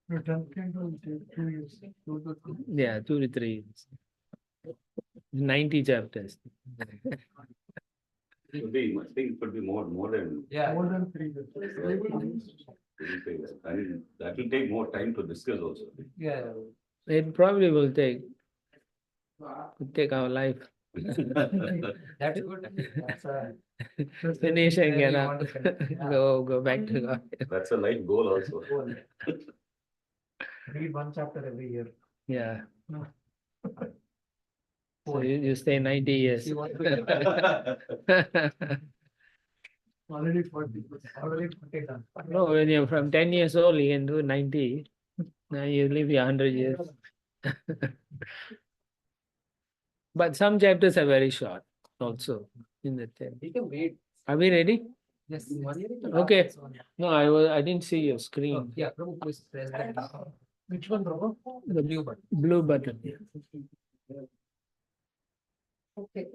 2 years. Yeah, 2 to 3 years. 90 chapters. I think it could be more than. Yeah, more than 3 years. Couldn't say that. I mean, that will take more time to discuss also. Yeah. It probably will take our life. That's good. That's Finish and where get you up. want to finish. Yeah. Go back to God. That's a life goal also. Read one chapter every year. Yeah. No. So you stay 90 years. You want to already 40, already 40 done. No, when you're from 10 years old, you can do 90. Now you live 100 years. But some chapters are very short also in the 10. You can wait. Are we ready? Yes. Okay. No, I didn't see your screen. Oh, yeah, Prabhu, please press that. Which one, Prabhu? The Blue button. blue button. Okay.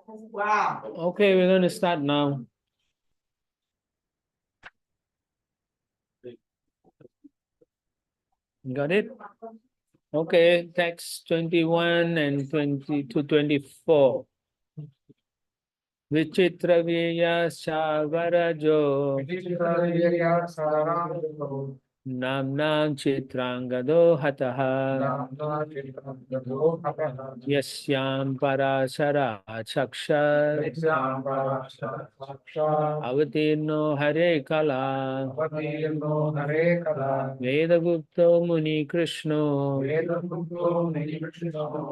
Wow. Okay, we're going to start now. Got it? Okay, text 21 and 20 to 24. Vichitra Vyascha Varajo Namnam Chitrangado Hataha Yasyam Parashara Chakshar Avatirno Hare Kala Vedagupto Muni Krishno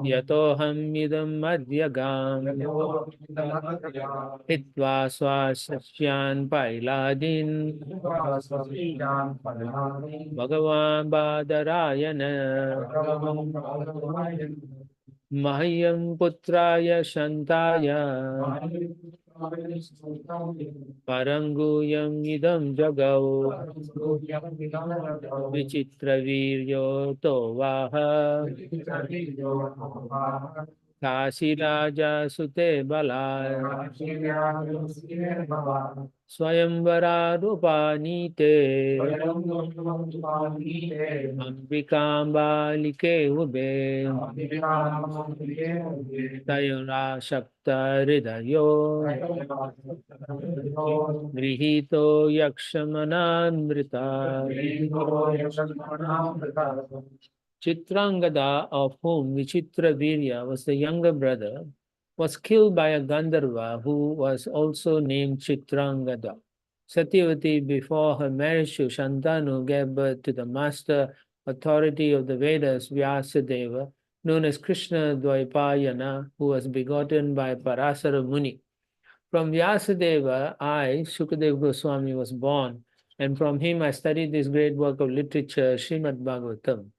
Yatoham Idam Madhyagam Hitva Swasasyan Pailadin Bhagavan Badarayana Mahyam Putraya Shantaya Paranguyam Idam Jagau Vichitra Viryo Tovaha Kasi Raja Sute Bala Swayamvara Rupanite Ambikambhalike Ube Tayura Shakta Hridayo Grihito Yakshamanamrita Chitrangada, of whom Vichitra Virya was the younger brother, was killed by a Gandharva who was also named Chitrangada. Satyavati, before her marriage to Shantanu, gave birth to the master authority of the Vedas, Vyasadeva, known as Krishna Dvaipayana, who was begotten by Parasara Muni. From Vyasadeva, I, Shukadev Goswami, was born, and from him I studied this great work of literature, Srimad Bhagavatam.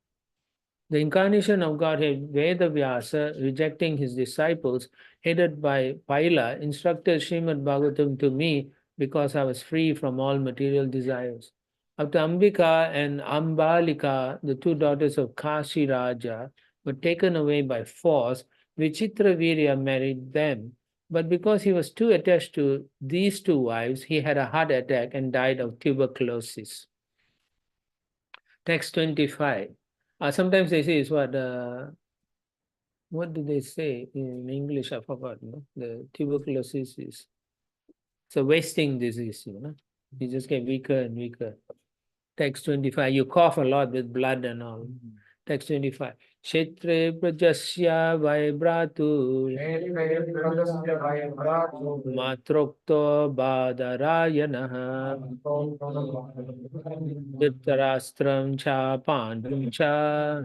The incarnation of Godhead, Vedavyasa, rejecting his disciples, headed by Paila, instructed Srimad Bhagavatam to me because I was free from all material desires. After Ambika and Ambalika, the two daughters of Kashi Raja, were taken away by force, Vichitra Virya married them. But because he was too attached to these two wives, he had a heart attack and died of tuberculosis. Text 25. Sometimes they say it's what do they say in English? I forgot. No? The tuberculosis is it's a wasting disease. You just get weaker and weaker. Text 25. You cough a lot with blood and all. Text 25. Kshetre prajasya vaibratu matrokto badarayanaha Dhritarashtra cha Pandam cha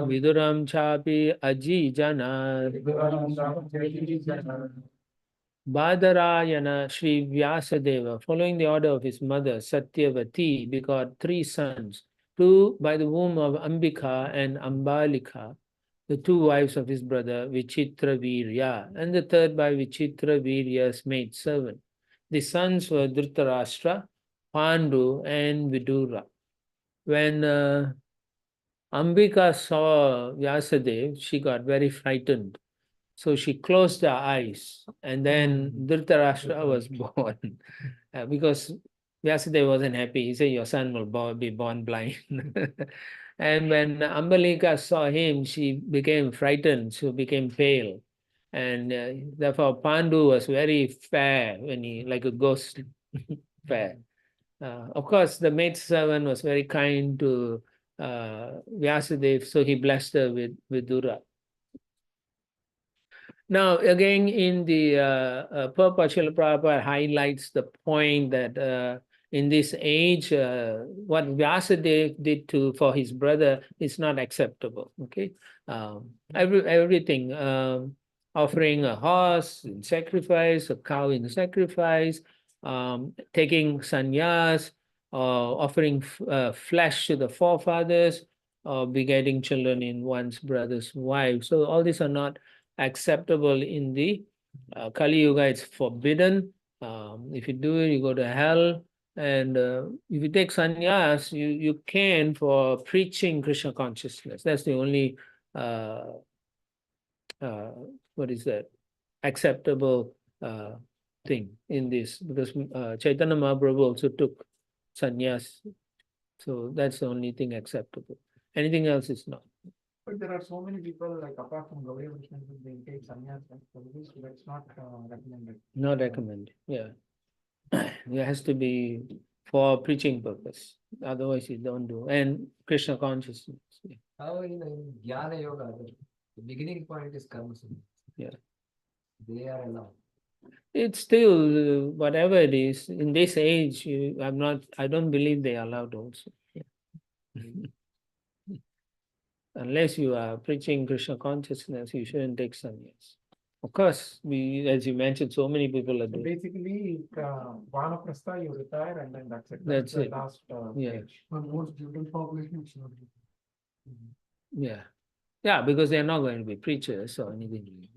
Viduram chapi ajijana Badarayana Sri Vyasadeva, following the order of his mother Satyavati, begot 3 sons, 2 by the womb of Ambika and Ambalika, the 2 wives of his brother Vichitra Virya, and the 3rd by Vichitra Virya's maidservant. The sons were Dhritarashtra, Pandu, and Vidura. When Ambika saw Vyasadeva, she got very frightened. So she closed her eyes, and then Dhritarashtra was born. Because Vyasadeva wasn't happy. He said, your son will be born blind. And when Ambalika saw him, she became frightened. She became pale. And therefore, Pandu was very fair when he, like a ghost, fair. Of course, the maidservant was very kind to Vyasadeva, so he blessed her with Dura. Now, again, in the purport, Srila Prabhupada highlights the point that in this age, what Vyasadeva did for his brother is not acceptable. Okay, everything, offering a horse in sacrifice, a cow in sacrifice, taking sannyas, offering flesh to the forefathers, or begetting children in one's brother's wife. So all these are not acceptable in the Kali Yuga. It's forbidden. If you do it, you go to hell. And if you take sannyas, you can for preaching Krishna consciousness. That's the only what is that, acceptable thing in this, because Chaitanya Mahaprabhu also took sannyas. So that's the only thing acceptable. Anything else is not. But there are so many people, like apart from Gaudiya Vaishnavas, they take sannyas, so that's not recommended. Not recommended, yeah. It has to be for preaching purpose. Otherwise, you don't do. And Krishna consciousness. Yeah. How in Jnana Yoga, the beginning point is karma. Yeah. They are allowed. It's still whatever it is in this age. I don't believe they are allowed also. Yeah. Unless you are preaching Krishna consciousness, you shouldn't take sannyas. Of course, as you mentioned, so many people are So doing. basically, Vanaprastha, you retire and then that's it. That's the it. last Yeah. stage. For most general population, it's not. Yeah. Yeah, because they're not going to be preachers or anything.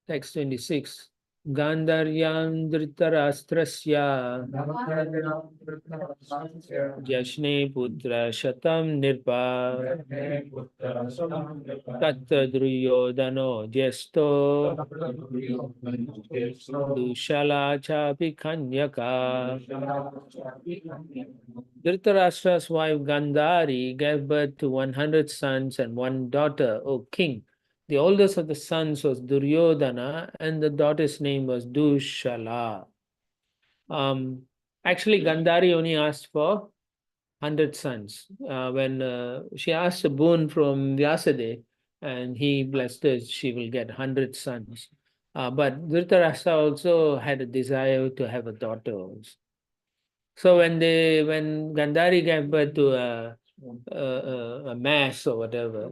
Text 26. Gandharyam Dhritarashtrasya Jashne Putra Shatam Nirpa Tatra Duryodhano Jesto Dushala Chapi Kanyaka. Dhritarashtra's wife Gandhari gave birth to 100 sons and one daughter, O king. The oldest of the sons was Duryodhana, and the daughter's name was Dushala. Actually, Gandhari only asked for 100 sons. When she asked a boon from Vyasadeva, and he blessed her, she will get 100 sons. But Dhritarashtra also had a desire to have a daughter also. So when Gandhari gave birth to a mass or whatever,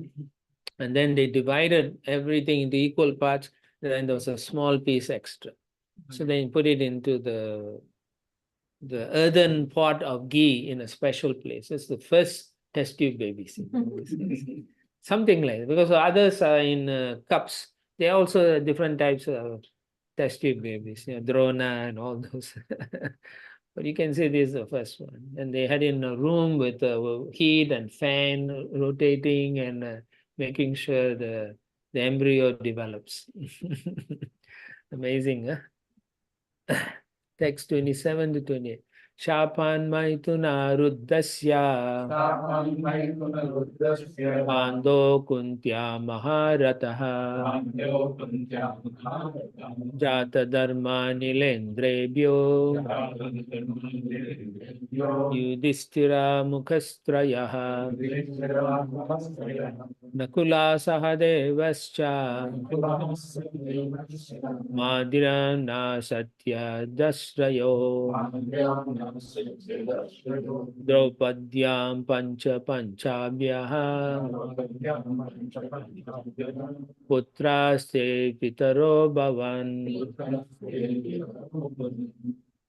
and then they divided everything into equal parts, then there was a small piece extra. So they put it into the earthen pot of ghee in a special place. It's the first test tube babies. Something like that, because others are in cups. They also are different types of test tube babies, Drona and all those. But you can see this is the first one. And they had in a room with heat and fan rotating and making sure the embryo develops. Amazing, huh? Text 27 to 28. Shapan Maituna Ruddhasya Pando Kuntya Maharataha Jata Dharma Nilendrebhyo Yudhishthira Mukhastrayaha Nakula Sahadevascha Madhirana Satya Dasrayo Draupadyam Pancha Panchabhyaha Putraste Pitaro Bhavan.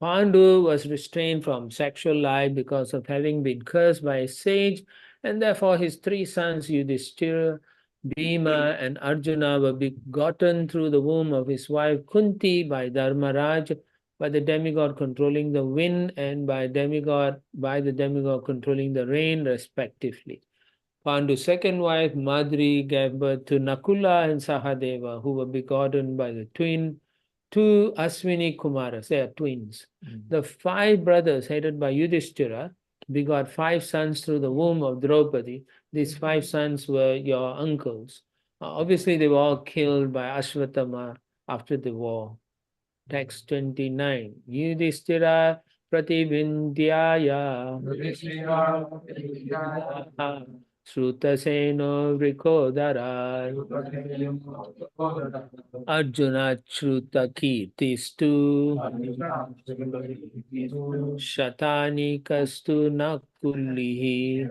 Pandu was restrained from sexual life because of having been cursed by a sage, and therefore his three sons, Yudhishthira, Bhima, and Arjuna, were begotten through the womb of his wife Kunti by Dharmaraj, by the demigod controlling the wind, and by the demigod controlling the rain, respectively. Pandu's second wife, Madri, gave birth to Nakula and Sahadeva, who were begotten by the twin two Aswini Kumaras, they are twins. The five brothers headed by Yudhishthira begot five sons through the womb of Draupadi. These five sons were your uncles. Obviously, they were all killed by Ashwatthama after the war. Text 29. Yudhishthira Pratibindyaya Shrutaseno Vrikodara Arjuna Shruta Kirtistu Shatani Kastu Nakulihi.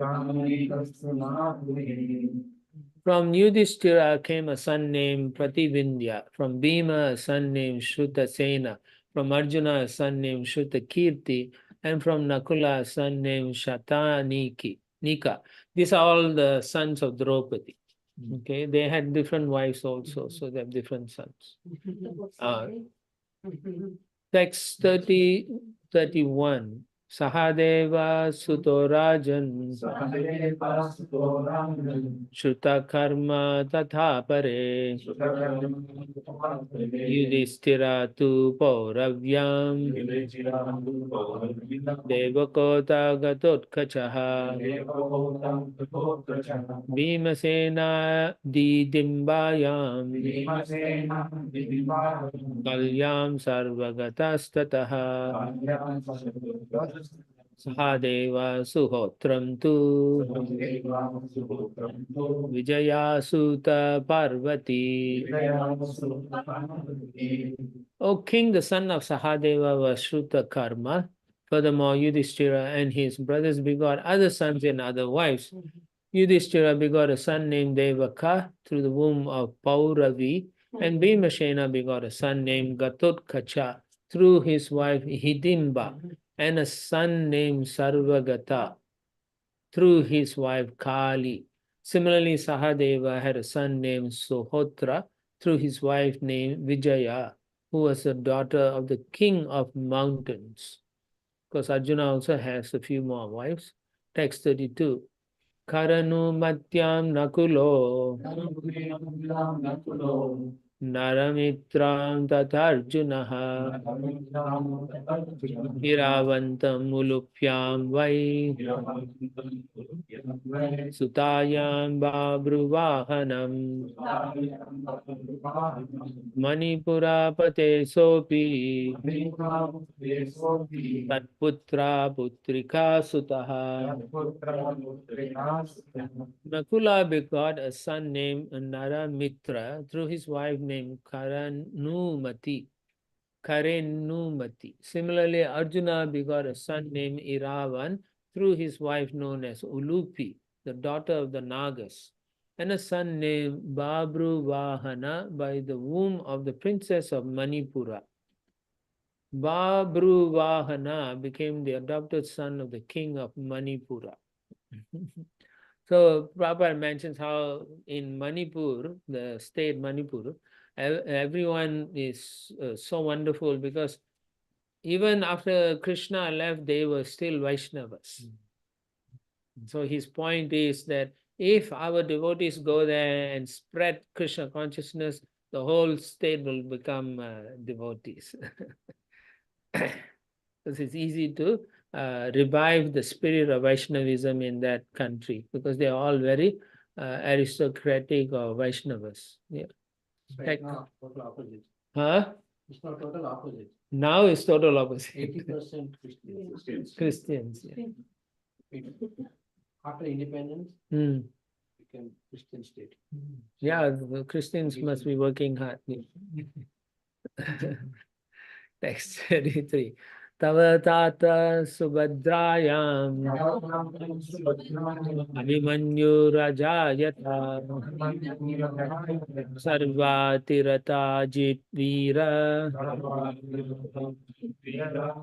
From Yudhishthira came a son named Prativindya, from Bhima a son named Shrutasena, from Arjuna a son named Shrutakirti, and from Nakula a son named Nika. These are all the sons of Draupadi. Okay, they had different wives also, so they have different sons. Text 31. Sahadeva Sutorajan Shuta Karma Tatha Pare Yudhishthira tu Pauravyam Devakota Gatotkachaha Bhimasena Didimbayam Kalyam Sarvagatastataha Sahadeva Suhotram tu Vijayasuta Parvati. O king, the son of Sahadeva was Shruta Karma. Furthermore, Yudhishthira and his brothers begot other sons and other wives. Yudhishthira begot a son named Devaka through the womb of Pauravi, and Bhimashena begot a son named Gatotkacha through his wife Hidimba, and a son named Sarvagata through his wife Kali. Similarly, Sahadeva had a son named Sohotra through his wife named Vijaya, who was the daughter of the king of mountains. Because Arjuna also has a few more wives. Text 32. Karanu Matyam Nakulo Naramitram Tatarjunaha Iravantam Mulupyam Vai Sutayam Babruvahanam Manipura Pate Sopi Tatputra Putrika Sutaha. Nakula begot a son named Naramitra through his wife named Karanumati. Similarly, Arjuna begot a son named Iravan through his wife known as Ulupi, the daughter of the Nagas, and a son named Babruvahana by the womb of the princess of Manipura. Babruvahana became the adopted son of the king of Manipura. So Prabhupada mentions how in Manipur, the state Manipur, everyone is so wonderful because even after Krishna left, they were still Vaishnavas. So his point is that if our devotees go there and spread Krishna consciousness, the whole state will become devotees. Because it's easy to revive the spirit of Vaishnavism in that country because they are all very aristocratic or Vaishnavas. Yeah. Right now, total opposite. Huh? It's not total opposite. Now it's total opposite. 80% Christians. Christians. Yeah. After independence, became Christian state. Yeah, the Christians must be working hard. Text 33. Tava tata subhadrayam Abhimanyu rajayata sarvatirata jitvira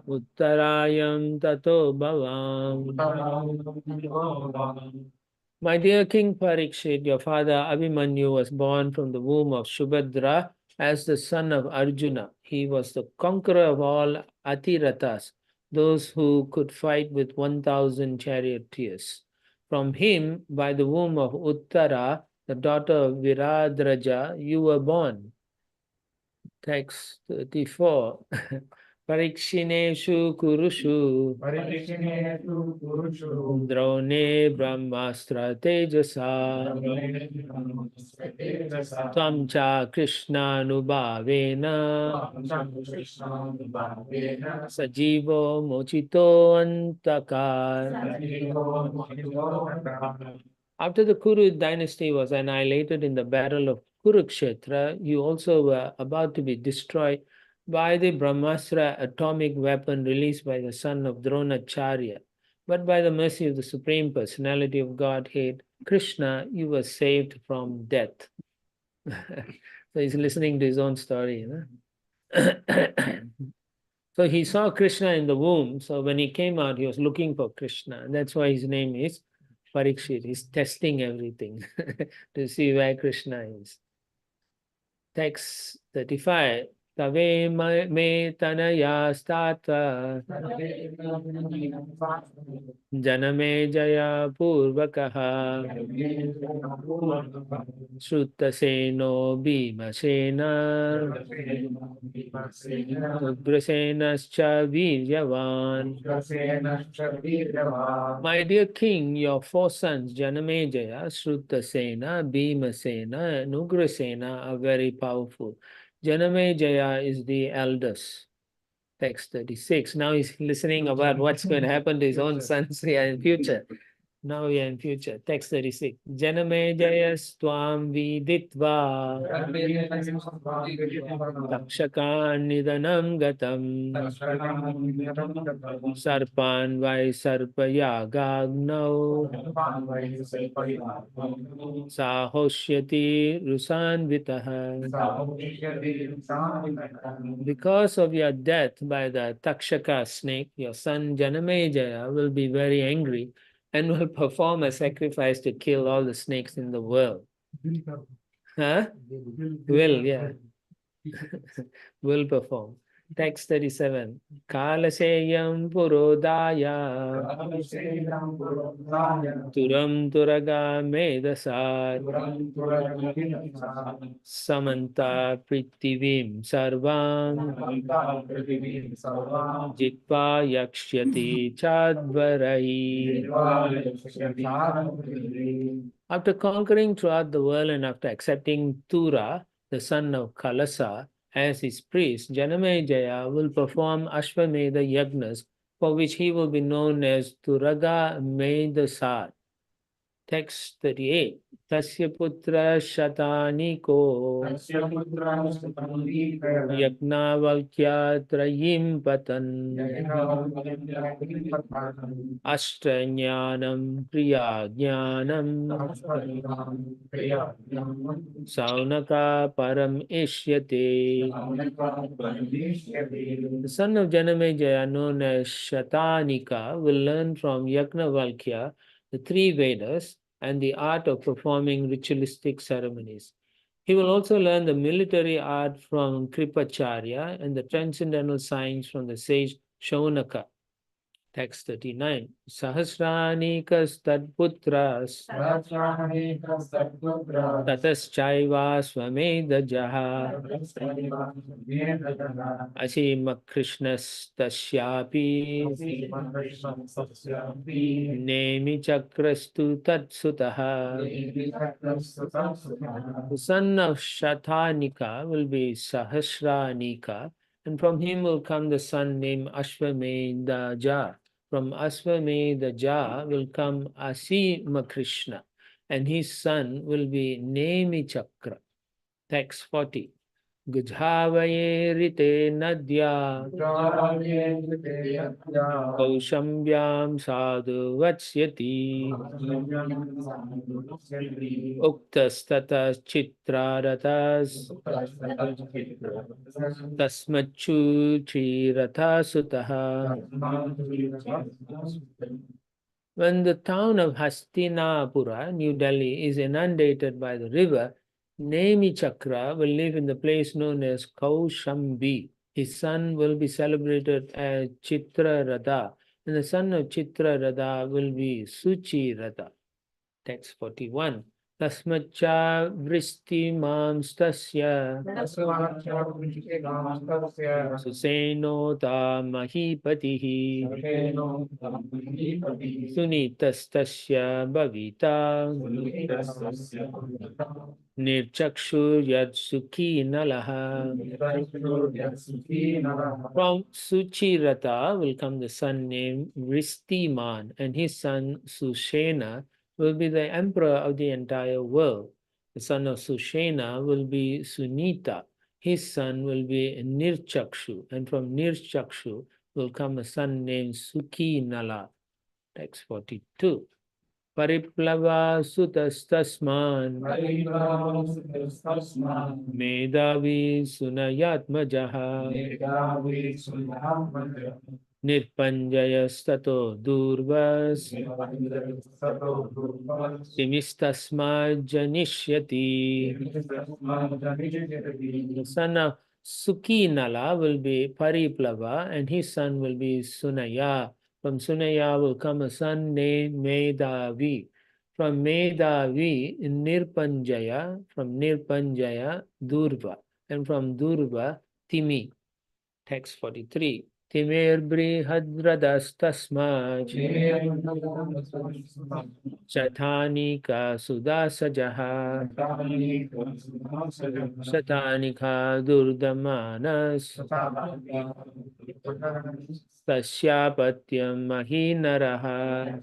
uttarayam tato bhavam. My dear King Parikshit, your father Abhimanyu was born from the womb of Subhadra as the son of Arjuna. He was the conqueror of all Atiratas, those who could fight with 1,000 charioteers. From him, by the womb of Uttara, the daughter of Viradraja, you were born. Text 34. Parikshineshu kurushu Parikshinetu Purushu drone brahmastra tejasa Tejasa tvam cha krishna nubhavena Krishnānubbhavena sajivo mochito antaka. Sajivo Mohitoraka After the Kuru dynasty was annihilated in the battle of Kurukshetra, you also were about to be destroyed by the Brahmastra atomic weapon released by the son of Dronacharya. But by the mercy of the Supreme Personality of Godhead, Krishna, you were saved from death. So he's listening to his own story. You know? So he saw Krishna in the womb. So when he came out, he was looking for Krishna. And that's why his name is Parikshit. He's testing everything to see where Krishna is. Text 35. Tave me tanaya stata janame jaya purvakaha Srutaseno bhimasena ugrasenascha viryavan. My dear king, your four sons, Janamejaya, Srutasena, Bhimasena, and Ugrasena are very powerful. Janamejaya is the eldest. Text 36. Now he's listening about what's going to happen to his own sons here in future. Now we are in future. Text 36. Janamejayas tvam viditva takshakan nidanam gatam sarpan vai sarpayagagnau sahoshyati rusanvitaha. Because of your death by the Takshaka snake, your son Janamejaya will be very angry and will perform a sacrifice to kill all the snakes in the world. Huh? Will, yeah. Will perform. Text 37. Kalaseyam purodaya turam turaga medasat samanta prithivim sarvam jitva yakshyati chadvarai. After conquering throughout the world and after accepting Tura, the son of Kalasa, as his priest, Janamejaya will perform Ashwamedha Yagnas, for which he will be known as Turaga Medasat. Text 38. Tasya putra shataniko yagnavalkya trayim patan ashtrajnanam priyajnanam saunaka param ishyate. The son of Janamejaya, known as Shatanika, will learn from Yagnavalkya the three Vedas and the art of performing ritualistic ceremonies. He will also learn the military art from Kripacharya and the transcendental science from the sage Shaunaka. Text 39. Sahasranikas tadputras tataschaiva swamedajaha asima krishnas tasyapi nemi chakrastu tatsutaha. The son of Shatanika will be Sahasranika, and from him will come the son named Ashwamedha. From Ashwamedha will come Asima Krishna, and his son will be Nemi Chakra. Text 40. Gujhavaye rite nadya kaushambyam sadhu vatsyati uktas tatas chitraratas tasmachu chiratha. When the town of Hastinapura, New Delhi, is inundated by the river, Nemi Chakra will live in the place known as Kaushambi. His son will be celebrated as Chitraratha, and the son of Chitraratha will be Suchiratha. Text 41. Tasmacha vristimamstasya Susenota mahipatihi Sunitastasya bhavita Nirchakshur yad sukhi nalaha. From Suchirata will come the son named Vristiman, and his son Sushena will be the emperor of the entire world. The son of Sushena will be Sunita. His son will be Nirchakshu, and from Nirchakshu will come a son named Sukhi Nala. Text 42. Pariplava sutastasman Medavi sunayatmajaha Nirpanjayastato durvas Timistasmad janishyati. The son of Sukinala will be Pariplava, and his son will be Sunaya. From Sunaya will come a son named Medavi. From Medavi, Nirpanjaya. From Nirpanjaya, Durva. And from Durva, Timi. Text 43. Timir brihadradastasmaj Shatanika sudasajaha Shatanika durdamanas Tasyapatyam mahinaraha.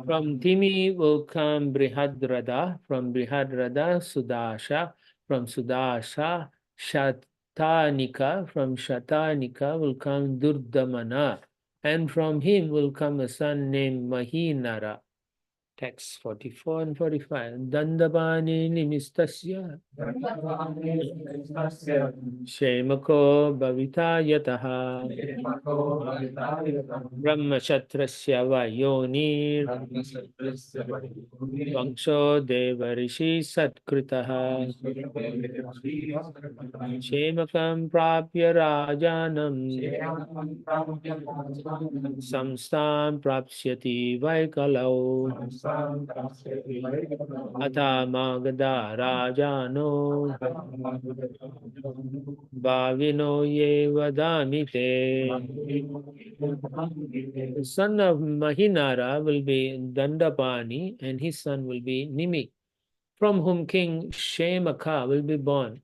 From Timi will come Brihadrada, from Brihadrada Sudasha, from Sudasha Shatanika, from Shatanika will come Durdamana, and from him will come a son named Mahinara. Text 44 and 45. Dandabani nimistasya Shemako bhavita yataha Brahmashatrasya vayonir Vangsho devarishi satkritaha Shemakam prapya rajanam Samstam prapsyati vaikalau Atha magada rajano Bhavino ye vadamite. The son of Mahinara will be Dandapani, and his son will be Nimi, from whom King Shemaka will be born.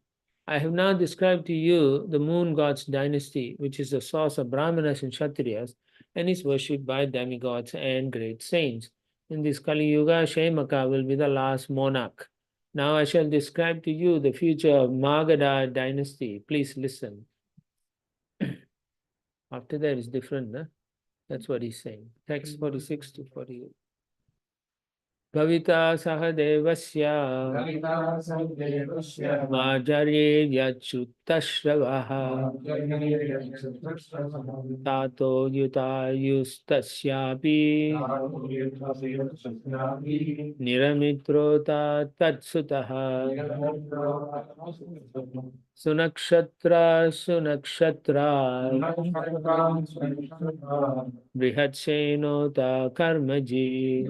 I have now described to you the moon god's dynasty, which is the source of Brahmanas and Kshatriyas, and is worshipped by demigods and great saints. In this Kali Yuga, Shemaka will be the last monarch. Now I shall describe to you the future of Magadha dynasty. Please listen. After that is different, huh? That's what he's saying. Text 46 to 48. Kavita Sahadevasya Majarye Yachutashravaha Tato Yutayustasyapi Niramitrota Tatsutaha Sunakshatra Brihatsenota Karmaji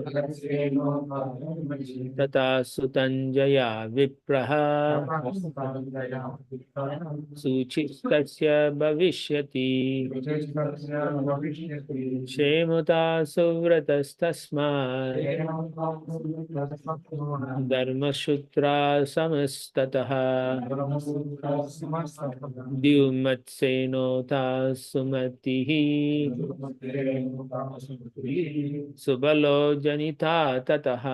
Tata Sutanjaya Vipraha Suchittasya Bhavishyati Shemuta Suvratastasma Dharmashutra Samastataha Dyumatsenota Sumatihi Subalo Janita Tataha.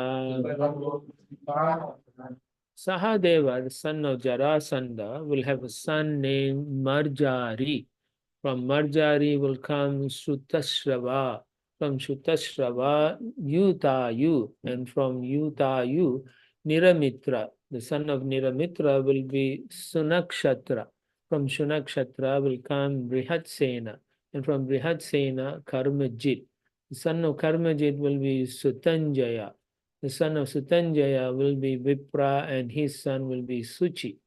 Sahadeva, the son of Jarasandha, will have a son named Marjari. From Marjari will come Shutashrava. From Shutashrava, Yutayu. And from Yutayu, Niramitra. The son of Niramitra will be Sunakshatra. From Sunakshatra will come Brihatsena. And from Brihatsena, Karmajit. The son of Karmajit will be Sutanjaya. The son of Sutanjaya will be Vipra, and his son will be Suchi.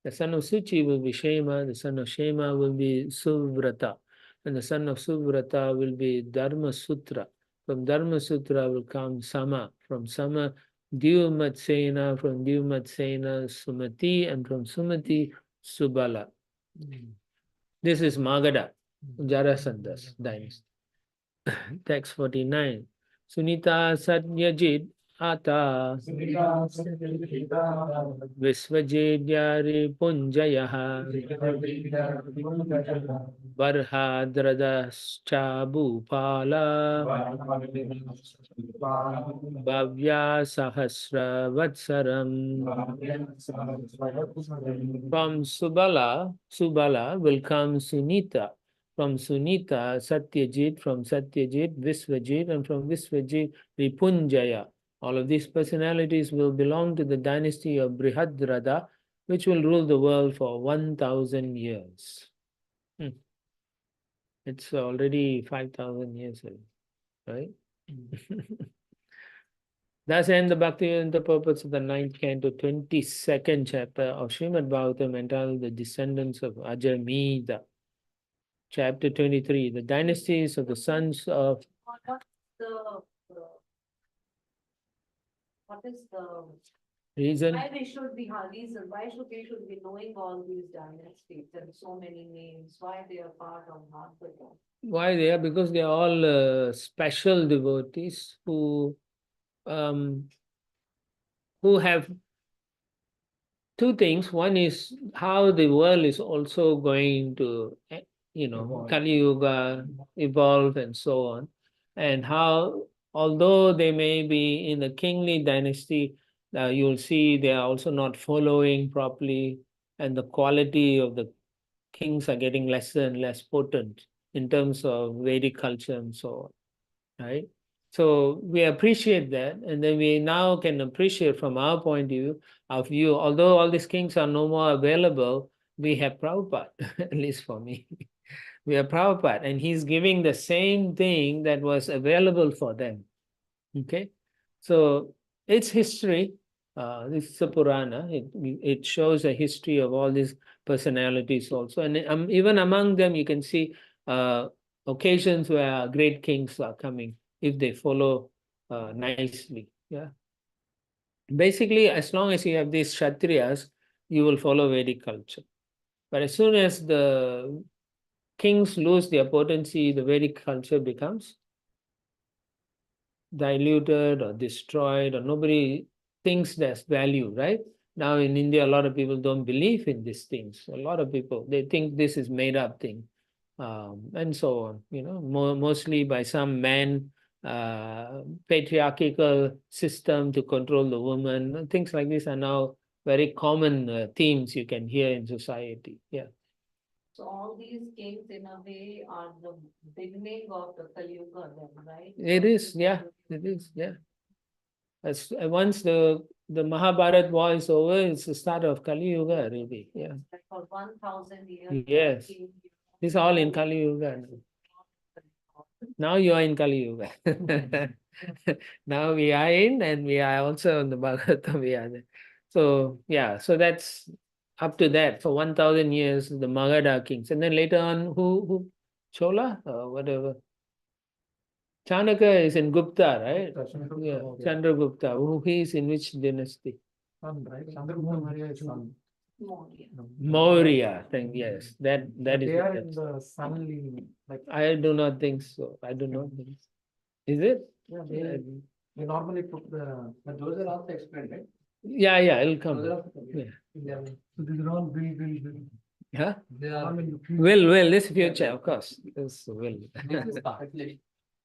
The son of Suchi will be Shema, the son of Shema will be Suvrata, and the son of Suvrata will be Dharma Sutra. From Dharma Sutra will come Sama. From Sama Dyumatsena, from Dyumatsena, Sumati, and from Sumati, Subala. This is Magadha, Jarasandha's dynasty. Text 49. Sunita Satyajit Ata Visvajedyari Punjayaha Barhadradascha Bhupala Bhavya Sahasra Vatsaram. From Subala will come Sunita. From Sunita, Satyajit, from Satyajit, Visvajit, and from Visvajit, Ripunjaya. All of these personalities will belong to the dynasty of Brihadrada, which will rule the world for 1,000 years. It's already 5,000 years old, right? Thus end the Bhakti and the purpose of the 9th canto, 22nd chapter of Srimad Bhagavatam, entitled The Descendants of Ajamida. Chapter 23, the dynasties of the sons of... What is the reason? why we should be reason? Why should we be knowing all these dynasties and so many names? Why they are part of Bhagavatam? Why they are? Because they are all special devotees who have two things. One is how the world is also going to, Kali Yuga, evolve and so on. And how, although they may be in the kingly dynasty, you'll see they are also not following properly, and the quality of the kings are getting lesser and less potent in terms of Vedic culture and so on, right? So we appreciate that, and then we now can appreciate from our point of view, although all these kings are no more available, we have Prabhupada, at least for me. We have Prabhupada, and he's giving the same thing that was available for them. Okay? So it's history. This is a Purana. It shows a history of all these personalities also. And even among them, you can see occasions where great kings are coming, if they follow nicely. Yeah. Basically, as long as you have these Kshatriyas, you will follow Vedic culture. But as soon as the kings lose their potency, the Vedic culture becomes diluted or destroyed, or nobody thinks there's value, right? Now in India, a lot of people don't believe in these things. A lot of people, they think this is made up thing, and so on, mostly by some man patriarchal system to control the woman. Things like this are now very common themes you can hear in society. Yeah. So all these kings in a way are the beginning of the Kali Yuga then, right? It is, yeah. It is, yeah. As once the Mahabharat war is over, it's the start of Kali Yuga, really. Yeah. Like for 1,000 years. Yes. It's all in Kali Yuga. Now you are in Kali Yuga. Now we are in, and we are also in the Bhagavatam. We are there. So yeah, so that's up to that. For 1,000 years, the Magadha kings, and then later on, who Chola or whatever. Chanakya is in Gupta, right? Yeah, Chandragupta. Who he is in which dynasty? Right? Chandragupta Maurya is son. Maurya thing, yes. That is They are in the sun, like I do not think so. I do not think so. Is it? yeah, they normally put the but those are also explained, right? Yeah, it'll come. Yeah. So these are all will. Huh? They are Will, this future, of course. This will.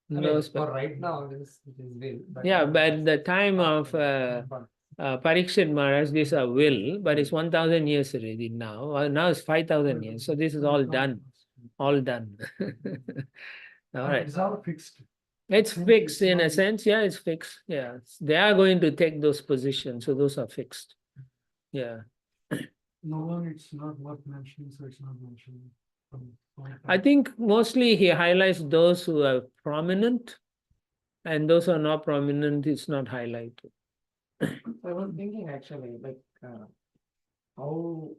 No, for right now, it is will. yeah, but the time of Parikshit Maharaj, these are will, but it's 1,000 years already now. Now it's 5,000 years. So this is all done. All done. All right. It's all fixed. It's fixed in a sense. Yeah, it's fixed. Yeah. They are going to take those positions. So those are fixed. Yeah. No, it's not worth mentioning, so it's not mentioned. I think mostly he highlights those who are prominent, and those who are not prominent is not highlighted. I was thinking actually, like how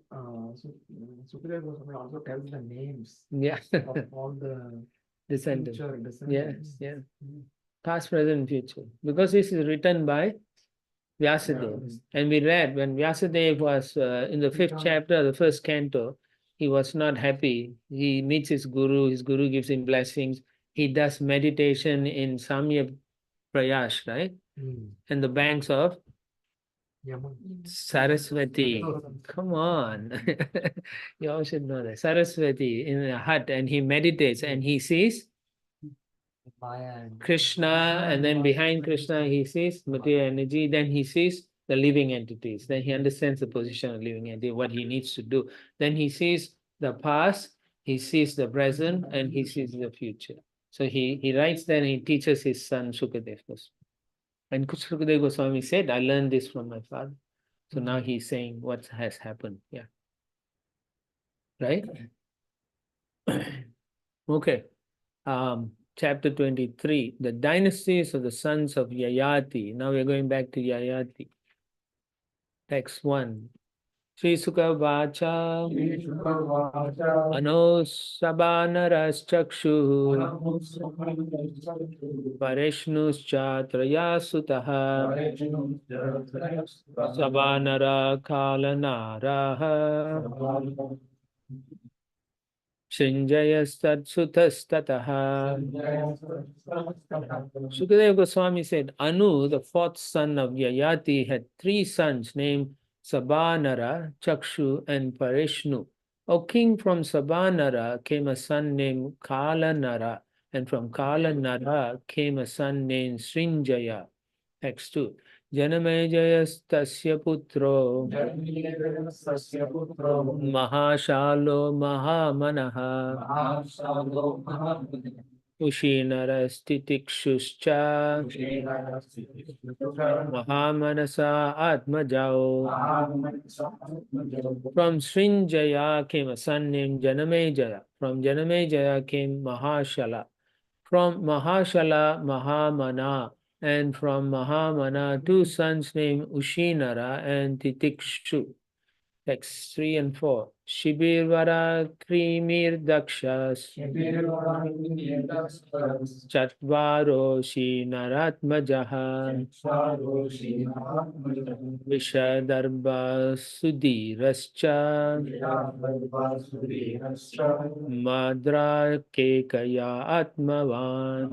Superior Goswami also tells the names Yeah. of all the Descendants. future Yes, descendants. yeah. Past, present, future. Because this is written by Vyasadeva. And we read when Vyasadeva was in the 5th chapter, the 1st canto, he was not happy. He meets his guru gives him blessings. He does meditation in Samya Prayash, right? And the banks of Saraswati. Come on. You all should know that. Saraswati in a hut, and he meditates and he sees Krishna, and then behind Krishna he sees material energy, then he sees the living entities, then he understands the position of living entity, what he needs to do. Then he sees the past, he sees the present, and he sees the future. So he writes that and he teaches his son Sukadeva Goswami. And Sukadeva Goswami said, I learned this from my father. So now he's saying what has happened. Yeah. Right? Okay. Chapter 23, the dynasties of the sons of Yayati. Now we're going back to Yayati. Text 1. Sri Sukha Vacha Ano Sabanaras Chakshu Pareshnuscha Trayasutaha Sabanara Kalanaraha Shinjayastadsuthastataha. Sukadeva Goswami said, Anu, the 4th son of Yayati, had 3 sons named Sabanara, Chakshu, and Parishnu. O king, from Sabanara came a son named Kalanara, and from Kalanara came a son named Srinjaya. Text 2. Janamejayastasya putro Mahashalo Mahamanaha Ushinarastitikshuscha Mahamanasa Atmajao. From Srinjaya came a son named Janamejaya. From Janamejaya came Mahashala. From Mahashala, Mahamana. And from Mahamana, 2 sons named Ushinara and Titikshu. Text 3 and 4. Shibirvara Krimir Dakshas Chatvaro Shinaratmajaha Vishadarba Sudhirascha Madra Kekaya Atmavan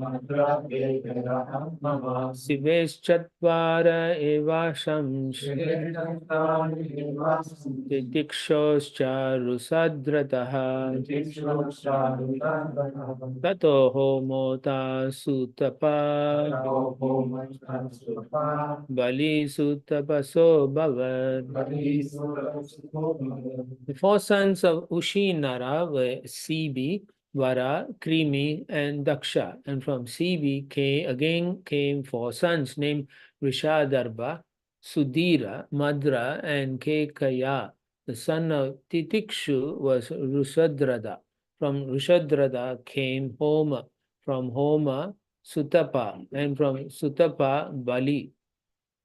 Sivesh Chatvara Eva Shams Dikshoscha Rusadrataha Tato Homota Sutapa Bali Sutapaso Bhavad. The 4 sons of Ushinara were Sibi, Vara, Krimi, and Daksha. And from Sibi came 4 sons named Rishadarba, Sudhira, Madra, and Kekaya. The son of Titikshu was Rusadrada. From Rusadrada came Homa. From Homa, Sutapa. And from Sutapa, Bali.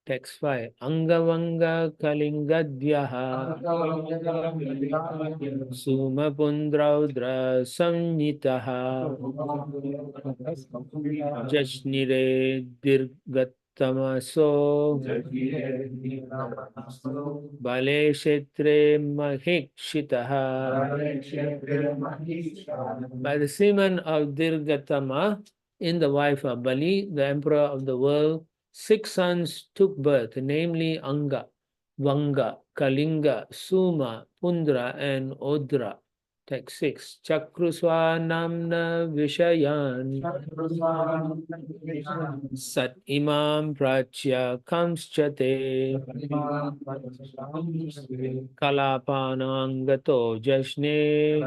Text 5. Angavanga Kalingadvyaha Suma Pundraudra Samnitaha Jashnire Dirgatamaso Bale Kshetre Mahikshitaha. By the semen of Dirgatama, in the wife of Bali, the emperor of the world, 6 sons took birth, namely Anga, Vanga, Kalinga, Suma, Pundra, and Odra. Text 6. Chakruswa namna vishayan Sat imam prachya kamschate Kalapanangato jashne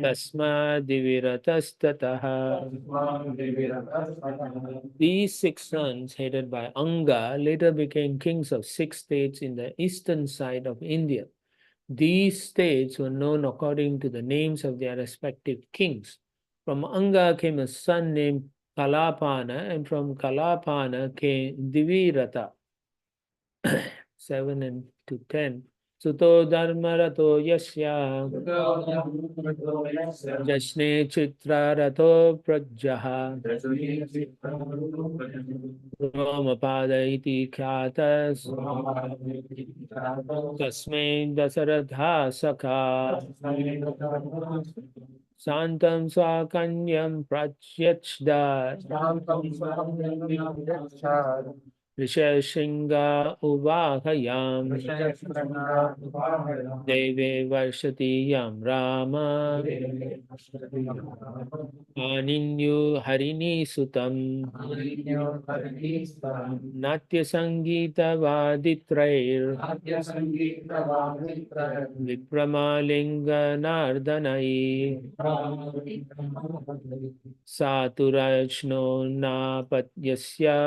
Tasma diviratastataha. These 6 sons, headed by Anga, later became kings of 6 states in the eastern side of India. These states were known according to the names of their respective kings. From Anga came a son named Kalapana, and from Kalapana came Divirata. 7 and to 10. Suto dharma rato yasya Jashne chitra rato prajaha Romapada iti khatas Tasmai dasaratha sakha Santam swakanyam pratyachda Rishashinga uvahayam Deve varshati yam rama Aninyu harini sutam Natya sangita vaditrair Vipramalinga nardhanai Saturajno napatyasya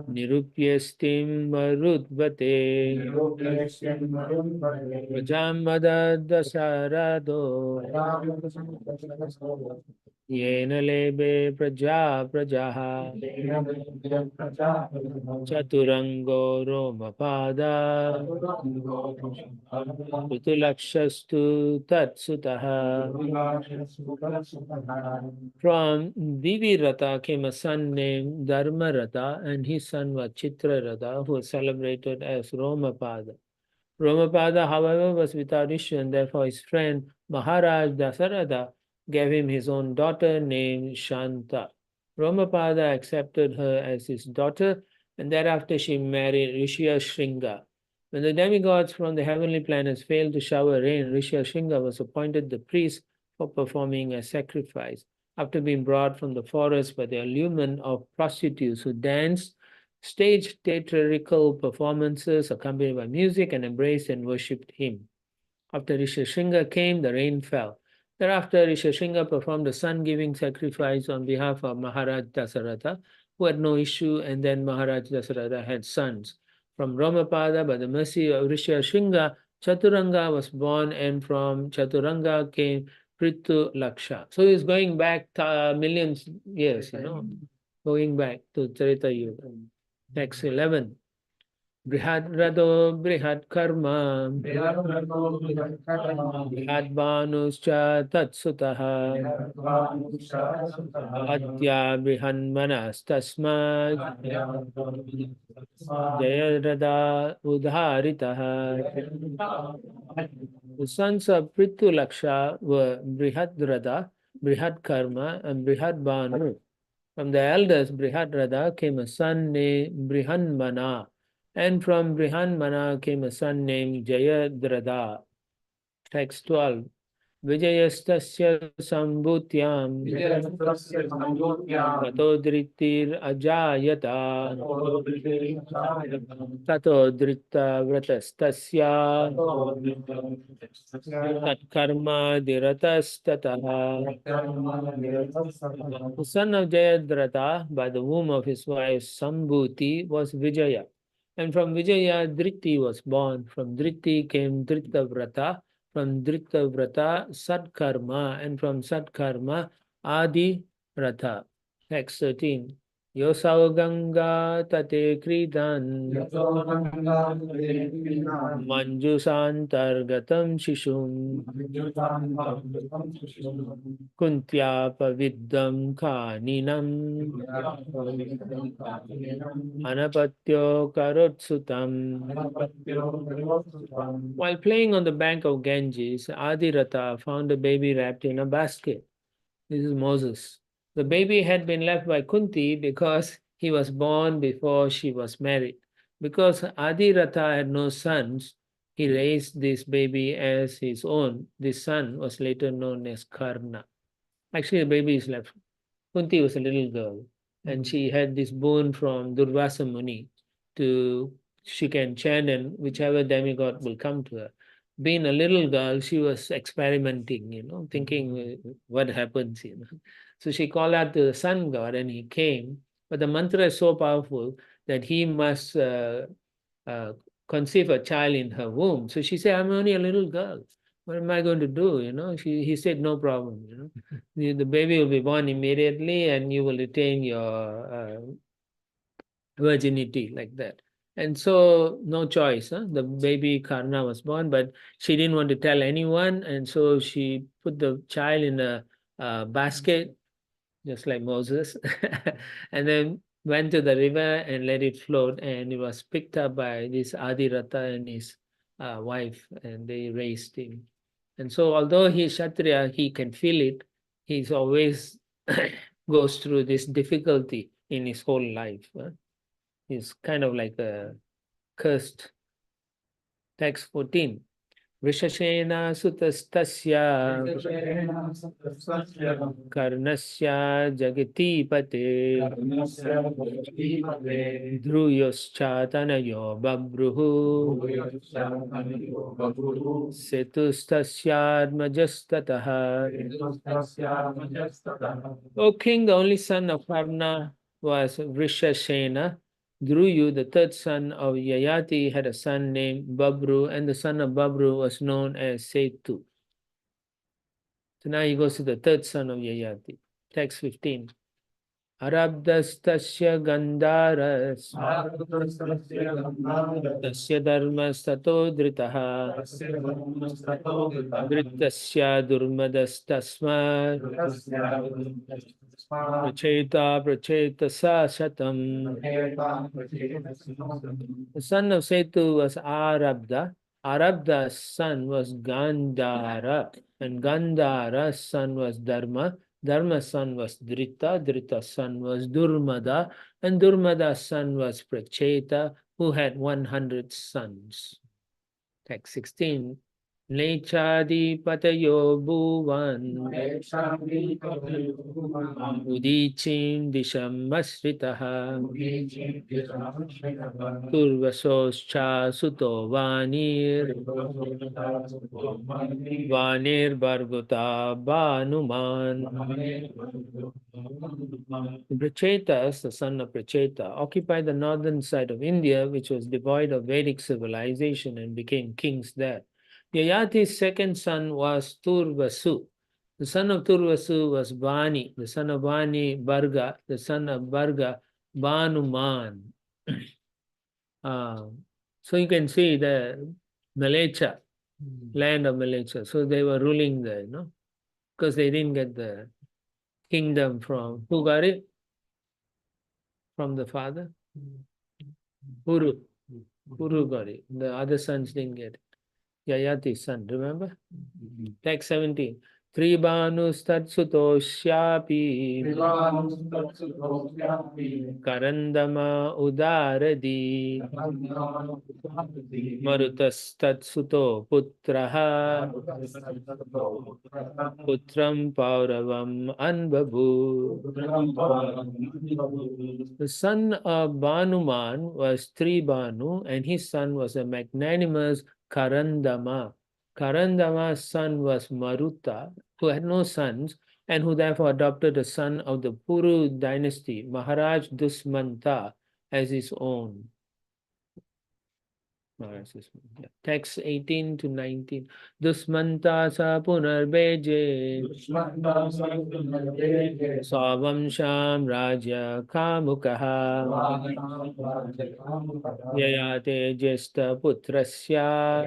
Nirupyastim marudvate Prajamada dasarado Yena lebe prajaha Chaturango romapada Putulakshastu tatsutaha. From Divirata came a son named Dharmarata, and his son was Chitrarata, who was celebrated as Romapada. Romapada, however, was without issue, and therefore his friend Maharaj Dasaratha gave him his own daughter named Shanta. Romapada accepted her as his daughter, and thereafter she married Rishya Shringa. When the demigods from the heavenly planets failed to shower rain, Rishya Shringa was appointed the priest for performing a sacrifice. After being brought from the forest by the allurement of prostitutes who danced, staged theatrical performances accompanied by music, and embraced and worshipped him. After Rishashinga came, the rain fell. Thereafter, Rishashinga performed a sun-giving sacrifice on behalf of Maharaj Dasaratha, who had no issue, and then Maharaj Dasaratha had sons. From Romapada, by the mercy of Rishashinga, Chaturanga was born, and from Chaturanga came Prithu Laksha. So he's going back millions years, going back to Charita Yuga. Text 11. Brihad Rado Brihad Karma Brihad Banuscha Tatsutaha Adya Brihanmanas Tasmad Jayarada Udharitaha. The sons of Prithu Laksha were Brihadrada, Brihad Karma, and Brihad Banu. From the eldest Brihadrada came a son named Brihanmana, and from Brihanmana came a son named Jayadrada. Text 12. Vijayastasya sambhutyam Tatodritir ajayata Tatodrita vratastasya Tatkarma diratastataha. The son of Jayadratha by the womb of his wife Sambhuti was Vijaya. And from Vijaya, Driti was born. From Driti came Dritavrata. From Dritavrata, Sadkarma. And from Sadkarma, Adi Ratha. Text 13. Yosau Ganga Tate Kridan Manjusantargatam Shishum Kuntya Paviddam Kaninam Anapatyo Karotsutam. While playing on the bank of Ganges, Adirata found a baby wrapped in a basket. This is Moses. The baby had been left by Kunti because he was born before she was married. Because Adirata had no sons, he raised this baby as his own. This son was later known as Karna. Actually, the baby is left. Kunti was a little girl, and she had this boon from Durvasa Muni she can chant and whichever demigod will come to her. Being a little girl, she was experimenting, thinking what happens, So she called out to the sun god and he came. But the mantra is so powerful that he must conceive a child in her womb. So she said, I'm only a little girl. What am I going to do? He said, no problem. The baby will be born immediately and you will retain your virginity like that. And so no choice, huh? The baby Karna was born, but she didn't want to tell anyone, and so she put the child in a basket, just like Moses, and then went to the river and let it float, and it was picked up by this Adirata and his wife, and they raised him. And so although he's Kshatriya, he can feel it. He's always goes through this difficulty in his whole life. Huh? He's kind of like a cursed. Text 14. Vrishashena sutastasya karnasya jagati pate dhruyoschatanayo babruhu setustasyarmajastataha. O king, the only son of Karna was Vrishashena. Dhruyu, the third son of Yayati, had a son named Babru, and the son of Babru was known as Setu. So now he goes to the third son of Yayati. Text 15. Arabdastasya Gandharas Tasya Dharmas Tato Dritaha Dritasya Durmadastasma Pracheta Sa Shatam. The son of Setu was Arabda. Arabda's son was Gandhara, and Gandhara's son was Dharma. Dharma's son was Drita. Drita's son was Durmada, and Durmada's son was Pracheta, who had 100 sons. Text 16. Nechadi patayo bhuvan Udichim disham masritaha Turvasoscha suto vanir Vanir Barguta Banuman. Prachetas, the son of Pracheta, occupied the northern side of India, which was devoid of Vedic civilization, and became kings there. Yayati's second son was Turvasu. The son of Turvasu was Bani. The son of Bani, Barga. The son of Barga, Banuman. So you can see the Malacha, land of Malacha. So they were ruling there, because they didn't get the kingdom from, who got it? From the father? Puru. Puru got it. The other sons didn't get it. Yayati's son, remember? Text 17. Tribanus tatsutosyapi Karandama udaradi Marutas tatsuto putraha Putram Pauravam Anbabu. The son of Banuman was Tribanu, and his son was a magnanimous Karandama. Karandama's son was Maruta, who had no sons, and who therefore adopted the son of the Puru dynasty, Maharaj Dusmanta, as his own. Text 18 to 19. Dusmanta sa punarbeje Savamsham Raja Kamukaha Yayate Jesta Putrasya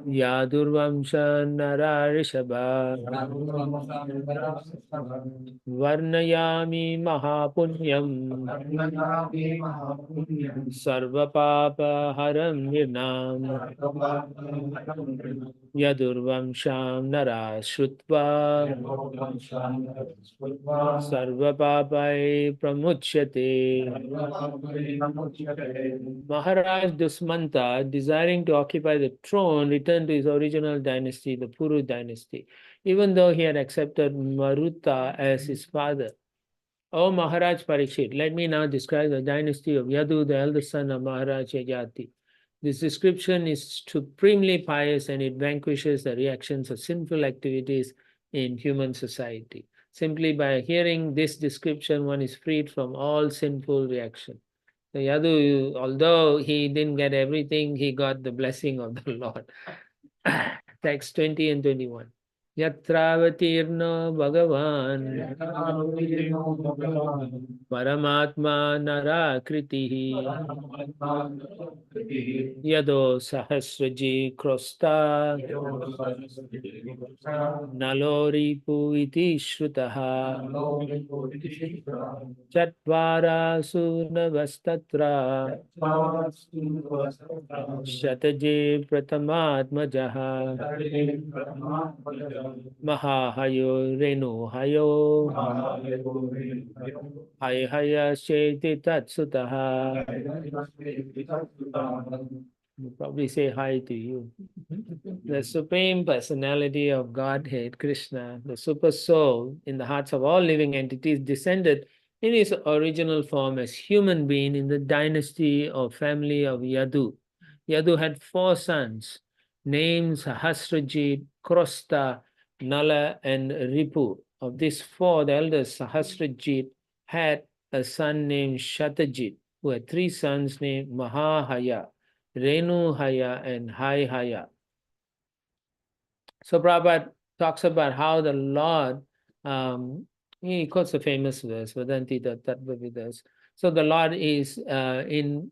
Yadurvamshan Nararishaba Varnayami Mahapunyam Sarvapapa Haram Nirnam Yadurvamsham Nara Shrutva Sarvapapai Pramuchyate. Maharaj Dusmanta, desiring to occupy the throne, returned to his original dynasty, the Puru dynasty, even though he had accepted Maruta as his father. O Maharaj Parikshit, let me now describe the dynasty of Yadu, the eldest son of Maharaj Yayati. This description is supremely pious, and it vanquishes the reactions of sinful activities in human society. Simply by hearing this description, one is freed from all sinful reaction. So Yadu, although he didn't get everything, he got the blessing of the Lord. Text 20 and 21. Yatravatirno Bhagavan Paramatma Narakritihi Yado Sahasraji Krosta Naloripu iti Shrutaha Chatvara Sunavastatra Shataje Pratamatmajaha Mahahayo Renu Hayo Hayhaya Sheti Tatsutaha. We'll probably say hi to you. The Supreme Personality of Godhead, Krishna, the Super Soul in the hearts of all living entities, descended in his original form as human being in the dynasty or family of Yadu. Yadu had 4 sons, named Sahasrajit, Krosta, Nala, and Ripu. Of these 4, the eldest Sahasrajit had a son named Shatajit, who had 3 sons named Mahahaya, Renuhaya, and Haihaya. So Prabhupada talks about how the Lord, he quotes a famous verse, Vadanti Tattvavidas. So the Lord is in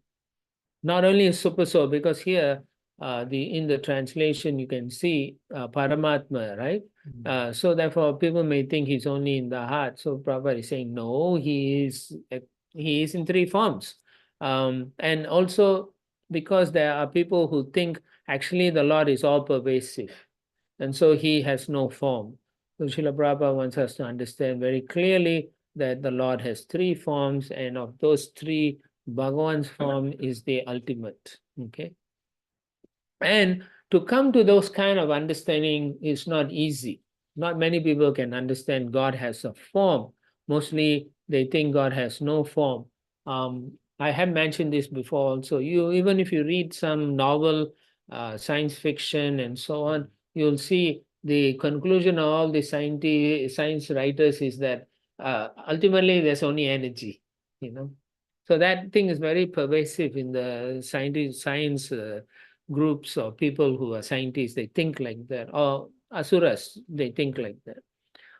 not only a super soul, because here in the translation you can see Paramatma, right? So therefore people may think he's only in the heart. So Prabhupada is saying no, he is in 3 forms. And also because there are people who think actually the Lord is all pervasive, and so he has no form. So Srila Prabhupada wants us to understand very clearly that the Lord has 3 forms, and of those 3, Bhagavan's form is the ultimate. Okay. And to come to those kind of understanding is not easy. Not many people can understand God has a form. Mostly they think God has no form. I have mentioned this before also. Even if you read some novel, science fiction and so on, you'll see the conclusion of all the science writers is that ultimately there's only energy, you know. So that thing is very pervasive in the science groups or people who are scientists. They think like that, or asuras, they think like that.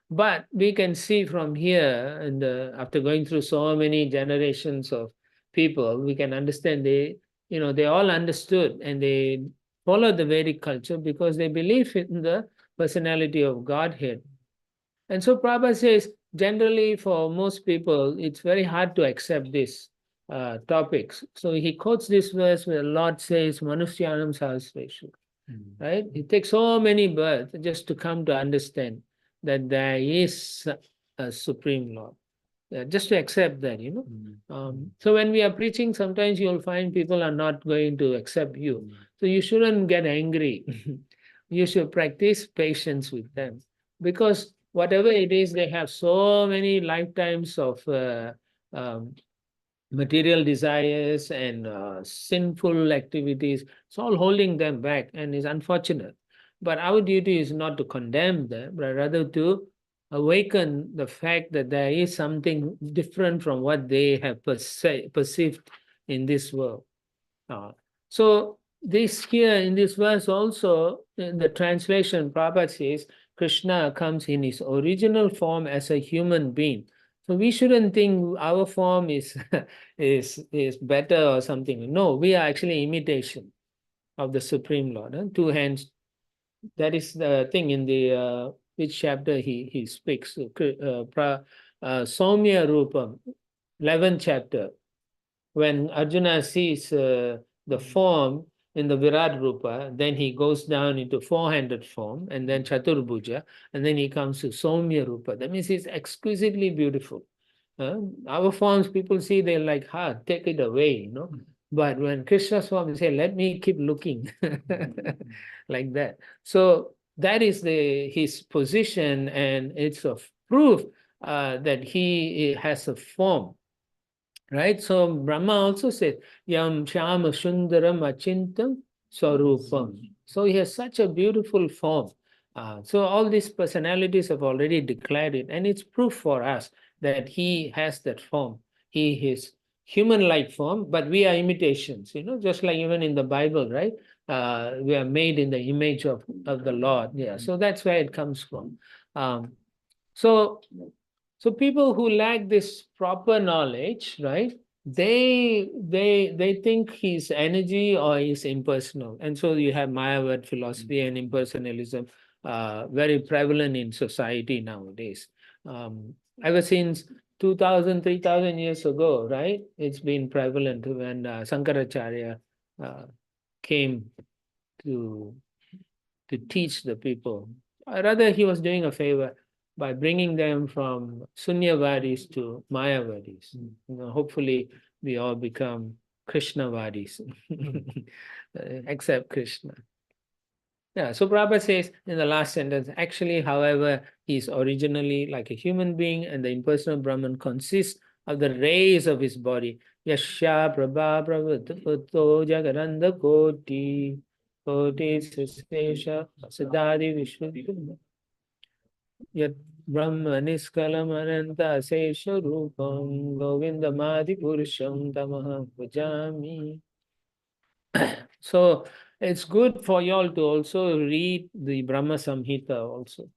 But we can see from here, and after going through so many generations of people, we can understand they all understood and they followed the Vedic culture because they believe in the personality of Godhead. And so Prabhupada says, generally for most people, it's very hard to accept this topics. So he quotes this verse where the Lord says, Manushyanam Sahasreshu. Right? It takes so many births just to come to understand that there is a Supreme Lord. Just to accept that, So when we are preaching, sometimes you'll find people are not going to accept you. So you shouldn't get angry. You should practice patience with them. Because whatever it is, they have so many lifetimes of material desires and sinful activities. It's all holding them back and is unfortunate. But our duty is not to condemn them, but rather to awaken the fact that there is something different from what they have perceived in this world. So this here in this verse also, in the translation, Prabhupada says, Krishna comes in his original form as a human being. So we shouldn't think our form is is better or something. No, we are actually imitation of the Supreme Lord. 2 hands. That is the thing in the which chapter he speaks. Soumya Rupam, 11th chapter. When Arjuna sees the form in the Virat Rupa, then he goes down into 400 form, and then Chaturbhuja, and then he comes to Soumya Rupa. That means he's exquisitely beautiful. Our forms, people see, they're like, take it away, But when Krishna's form, they say, let me keep looking, like that. So that is his position, and it's a proof that he has a form. Right? So Brahma also said, Yam Shama Sundaram Achintam Swarupam. So he has such a beautiful form. So all these personalities have already declared it, and it's proof for us that he has that form. He is human-like form, but we are imitations, just like even in the Bible, right? we are made in the image of the Lord. Yeah, so that's where it comes from. So people who lack this proper knowledge, right? They think he's energy or he's impersonal, and so you have Mayavad philosophy and impersonalism very prevalent in society nowadays. Ever since 2000, 3000 years ago, right? It's been prevalent when Sankaracharya came to teach the people. Rather, he was doing a favor by bringing them from Sunyavadis to Mayavadis. Hopefully, we all become Krishnavadis, except Krishna. Yeah, so Prabhupada says in the last sentence, actually, however, he is originally like a human being, and the impersonal Brahman consists of the rays of his body. Yasya Prabha Prabhuto Jagaranda Koti Koti Sesesha Siddhadi Vishwati Yat Brahma Niskalam Ananta Sesha Rupam Govindamadi Purusham Tamaha Bhajami. So it's good for you all to also read the Brahma Samhita also,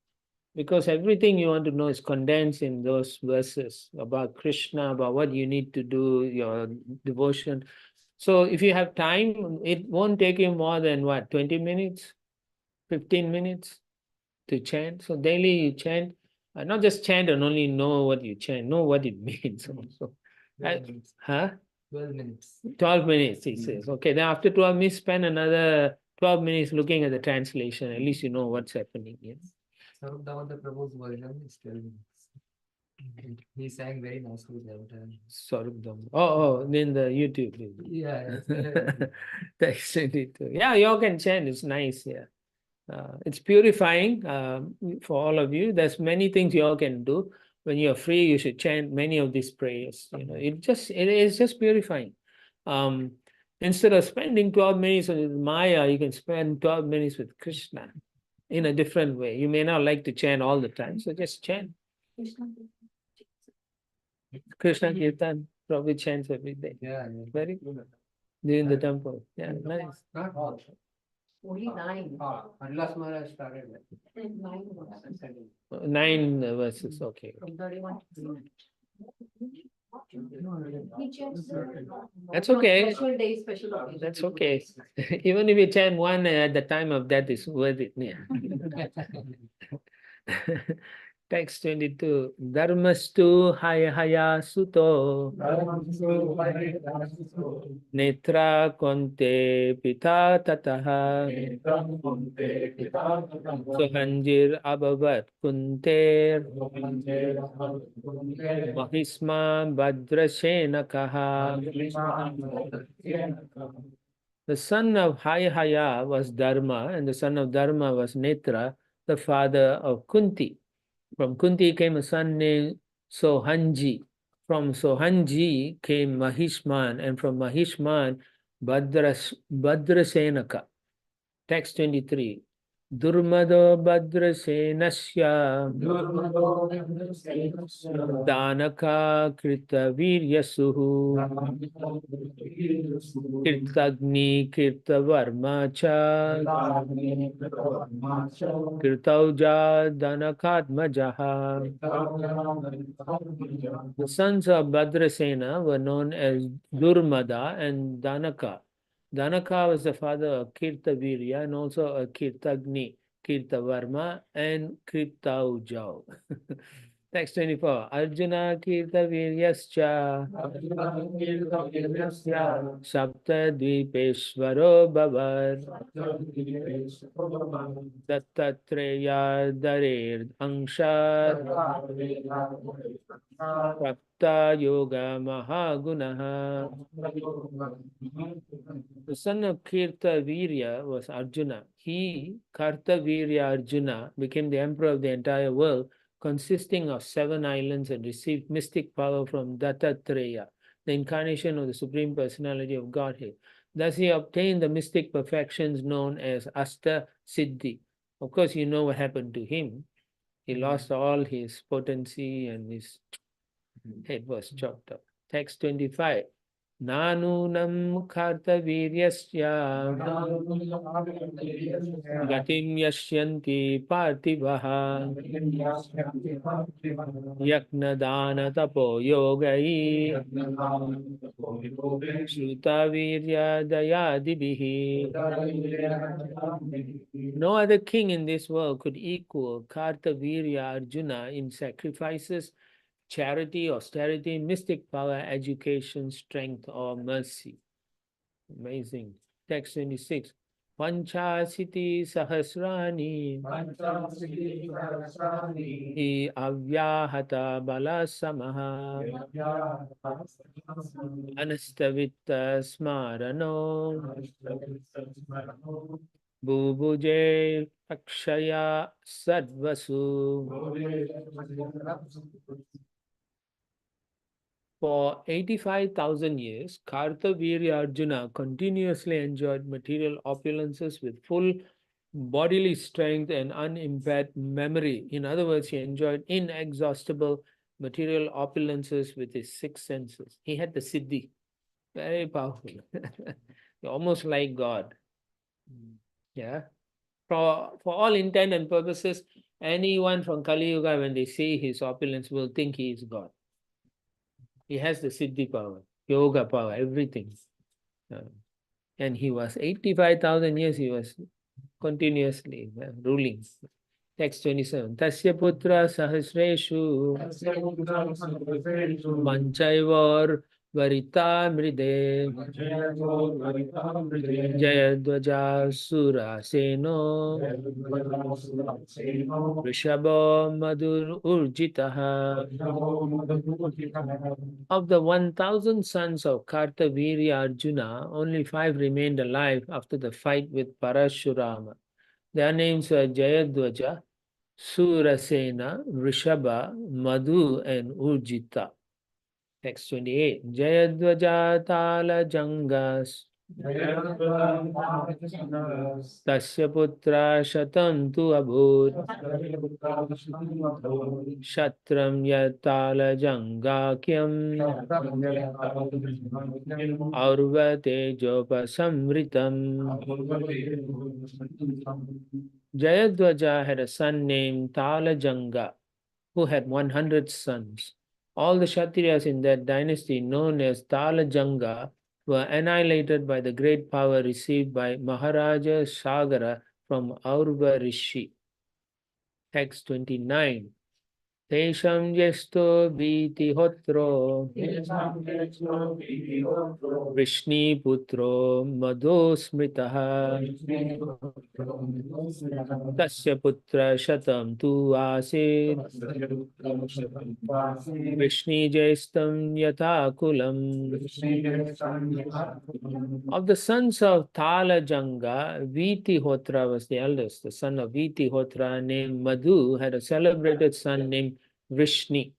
because everything you want to know is condensed in those verses about Krishna, about what you need to do, your devotion. So if you have time, it won't take you more than what, 20 minutes, 15 minutes to chant. So daily you chant, not just chant and only know what you chant, know what it means also. 12 minutes. Huh? 12 minutes. 12 minutes, he says. Okay, then after 12 minutes, spend another 12 minutes looking at the translation. At least you know what's happening. Yes. Sarup Damodar Prabhu's version is 12 minutes. He sang very nicely that time. Swarupdam. Oh, in the YouTube video. Yeah, yeah. That's it. Yeah, you all can chant. It's nice. Yeah. It's purifying for all of you. There's many things you all can do. When you're free, you should chant many of these prayers. It is just purifying. Instead of spending 12 minutes with Maya, you can spend 12 minutes with Krishna in a different way. You may not like to chant all the time, so just chant. Krishna Kirtan probably chants every day. Yeah, Very good. During the temple. Yeah, nice. Not all. Only 9. Unless Maharaj started. 9 verses. 9 verses, okay. From 31 to 39. He chants That's okay. special day, special occasion. That's okay. Even if you chant one at the time of death, is worth it. Yeah. Text 22. Dharmastu haya suto netra konte pita tataha suhanjir abhavat kunter mahisma badrasena kaha. The son of Haya was Dharma, and the son of Dharma was Netra, the father of Kunti. From Kunti came a son named Sohanji. From Sohanji came Mahishman, and from Mahishman, Badrasenaka. Text 23. Durmado Badrasenasya Danaka Krita Viryasuhu Kirtagni Kirta Varmacha Kirtauja Danakatmajaha. The sons of Badrasena were known as Durmada and Danaka. Danaka was the father of Kirtavirya and also a Kirtagni, Kirtavarma, and Kirtaujau. Text 24. Arjuna Kirtaviryascha Sapta Dvipeshvaro Bhavar Dattatreya Darir Angshad Prapta Yoga Mahagunaha. The son of Kirtavirya was Arjuna. He, Kartavirya Arjuna, became the emperor of the entire world, consisting of 7 islands, and received mystic power from Dattatreya, the incarnation of the Supreme Personality of Godhead. Thus he obtained the mystic perfections known as Asta Siddhi. Of course, you know what happened to him. He lost all his potency and his head was chopped off. Text 25. Nanunam kartaviryasya gatim yashyanti parthivaha yaknadana tapo yogai Shruta dayadibihi. No other king in this world could equal Kartavirya Arjuna in sacrifices, charity, austerity, mystic power, education, strength, or mercy. Amazing. Text 26. Panchasiti sahasrani hi avyahata balasamaha anastavitta smarano bubuje akshaya sadvasu. For 85,000 years, Kartavirya Arjuna continuously enjoyed material opulences with full bodily strength and unimpaired memory. In other words, he enjoyed inexhaustible material opulences with his six senses. He had the siddhi, very powerful, almost like God. Yeah. For all intent and purposes, anyone from Kali Yuga, when they see his opulence, will think he is God. He has the siddhi power, yoga power, everything. And he was 85,000 years, he was continuously ruling. Text 27. Tasya putra sahasreshu manchaivar varita mride jayadvaja sura seno Rishabha Madhur Urjitaha. Of the 1,000 sons of Kartavirya Arjuna, only 5 remained alive after the fight with Parashurama. Their names were Jayadvaja, Surasena, Rishabha, Madhu, and Urjita. Text 28. Jayadvaja Tala Jangas Tasya putra shatam tu abhut Shatram yatala jangakyam Aurvate jopasamritam. Jayadvaja had a son named Talajanga, who had 100 sons. All the Kshatriyas in that dynasty, known as Talajanga, were annihilated by the great power received by Maharaja Sagara from Aurva Rishi. Text 29. Tesham yesto viti hotro Vrishni putro madhosmritaha Tasya putra shatam tu asid Vrishni jestam yathakulam. Of the sons of Talajanga, Vitihotra was the eldest. The son of Vitihotra named Madhu had a celebrated son named Vrishni.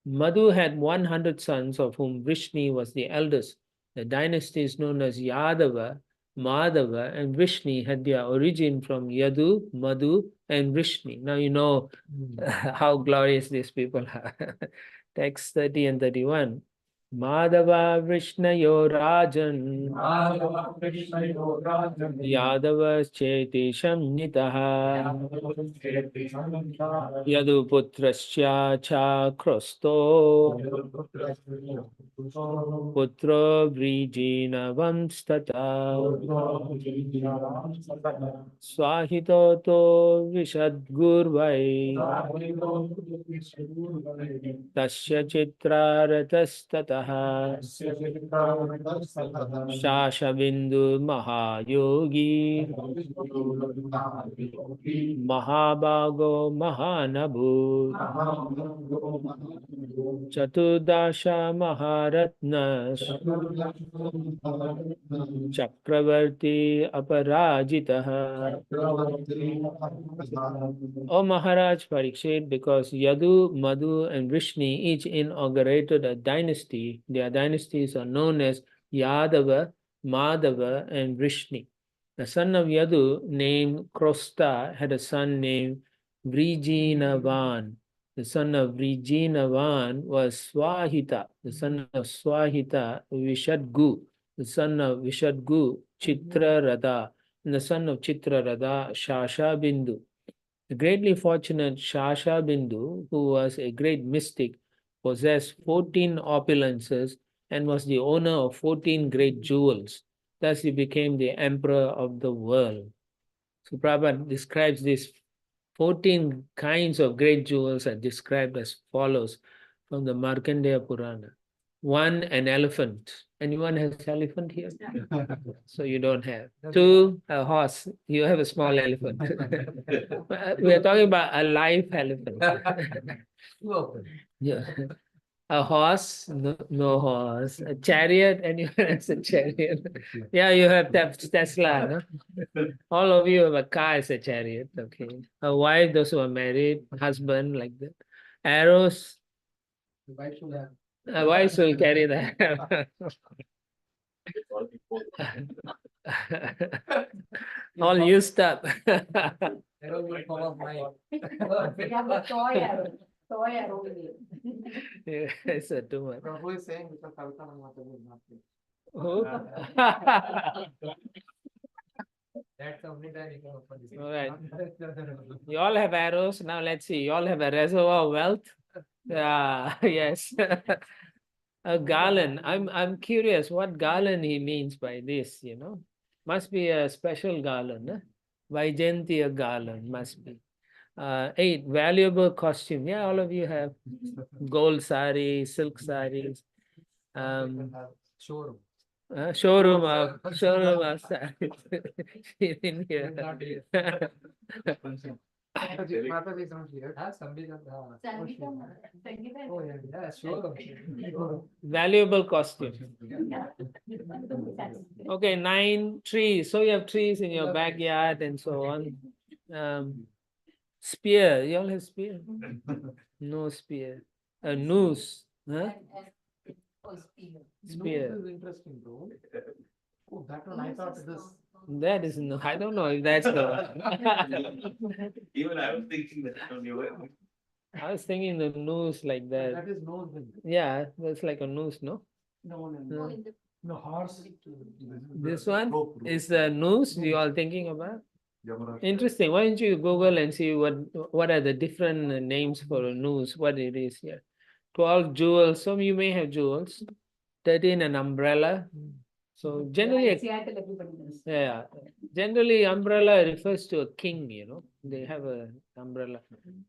Madhu had 100 sons, of whom Vrishni was the eldest. The dynasty is known as Yadava, Madhava, and Vrishni had their origin from Yadu, Madhu, and Vrishni. Now you know how glorious these people are. Text 30 and 31. Madhava Vrishnayo Rajan Yadava Cheti Shamnitaha Yadu Putrasya Cha Krosto Putra Vrijina Vamstata Swahitoto Vishadgurvai Tasya Chitraratastataha Shashabindu Mahayogi Mahabhago Mahanabhu Chaturdasha Maharatnas Chakravarti Aparajitaha. O Maharaj Parikshit, because Yadu, Madhu, and Vrishni each inaugurated a dynasty, their dynasties are known as Yadava, Madhava, and Vrishni. The son of Yadu, named Krosta, had a son named Vrijinavan. the son of Vrijinavan, was Swahita, the son of Swahita, Vishadgu, the son of Vishadgu, Chitraratha, and the son of Chitraratha, Shashabindu. The greatly fortunate Shashabindu, who was a great mystic, possessed 14 opulences and was the owner of 14 great jewels. Thus he became the emperor of the world. So Prabhupada describes these 14 kinds of great jewels are described as follows from the Markandeya Purana. One, an elephant. Anyone has elephant here? So you don't have. Two, a horse. You have a small elephant. We are talking about a live elephant. Yeah. A horse, no horse. A chariot, anyone has a chariot? Yeah, you have Tesla, no? All of you have a car as a chariot, okay. A wife, those who are married, husband, like that. Arrows, wives will carry the all used up. Toy arrow. Yeah, it's a too much. Prabhu is saying because Kavita Mataji is not there. Who? That's the only time you can open this. All right. You all have arrows. Now let's see. You all have a reservoir of wealth. Yeah, yes. A garland. I'm curious what garland he means by this, you know. Must be a special garland, huh? Vaijayantiya garland must be. 8, valuable costume. Yeah, all of you have gold saris, silk saris. Showroom. Showroom of saris. In here. Mataji is not here. Sambhita. Oh, yeah, showroom. Valuable costume. Okay, 9, trees. So you have trees in your backyard and so on. Spear. You all have spear? No spear. A noose. Huh? Spear. This is interesting, bro. Oh, that one I thought this. That is no. I don't know if that's the one. Even I was thinking that only way. I was thinking the noose like that. That is nose then. Yeah, that's like a noose, no? No. No, horse. This one is the noose you all thinking about? Interesting. Why don't you Google and see what are the different names for a noose, what it is here. 12 jewels. Some you may have jewels. 13, an umbrella. So generally, yeah, generally umbrella refers to a king, you know. They have a umbrella.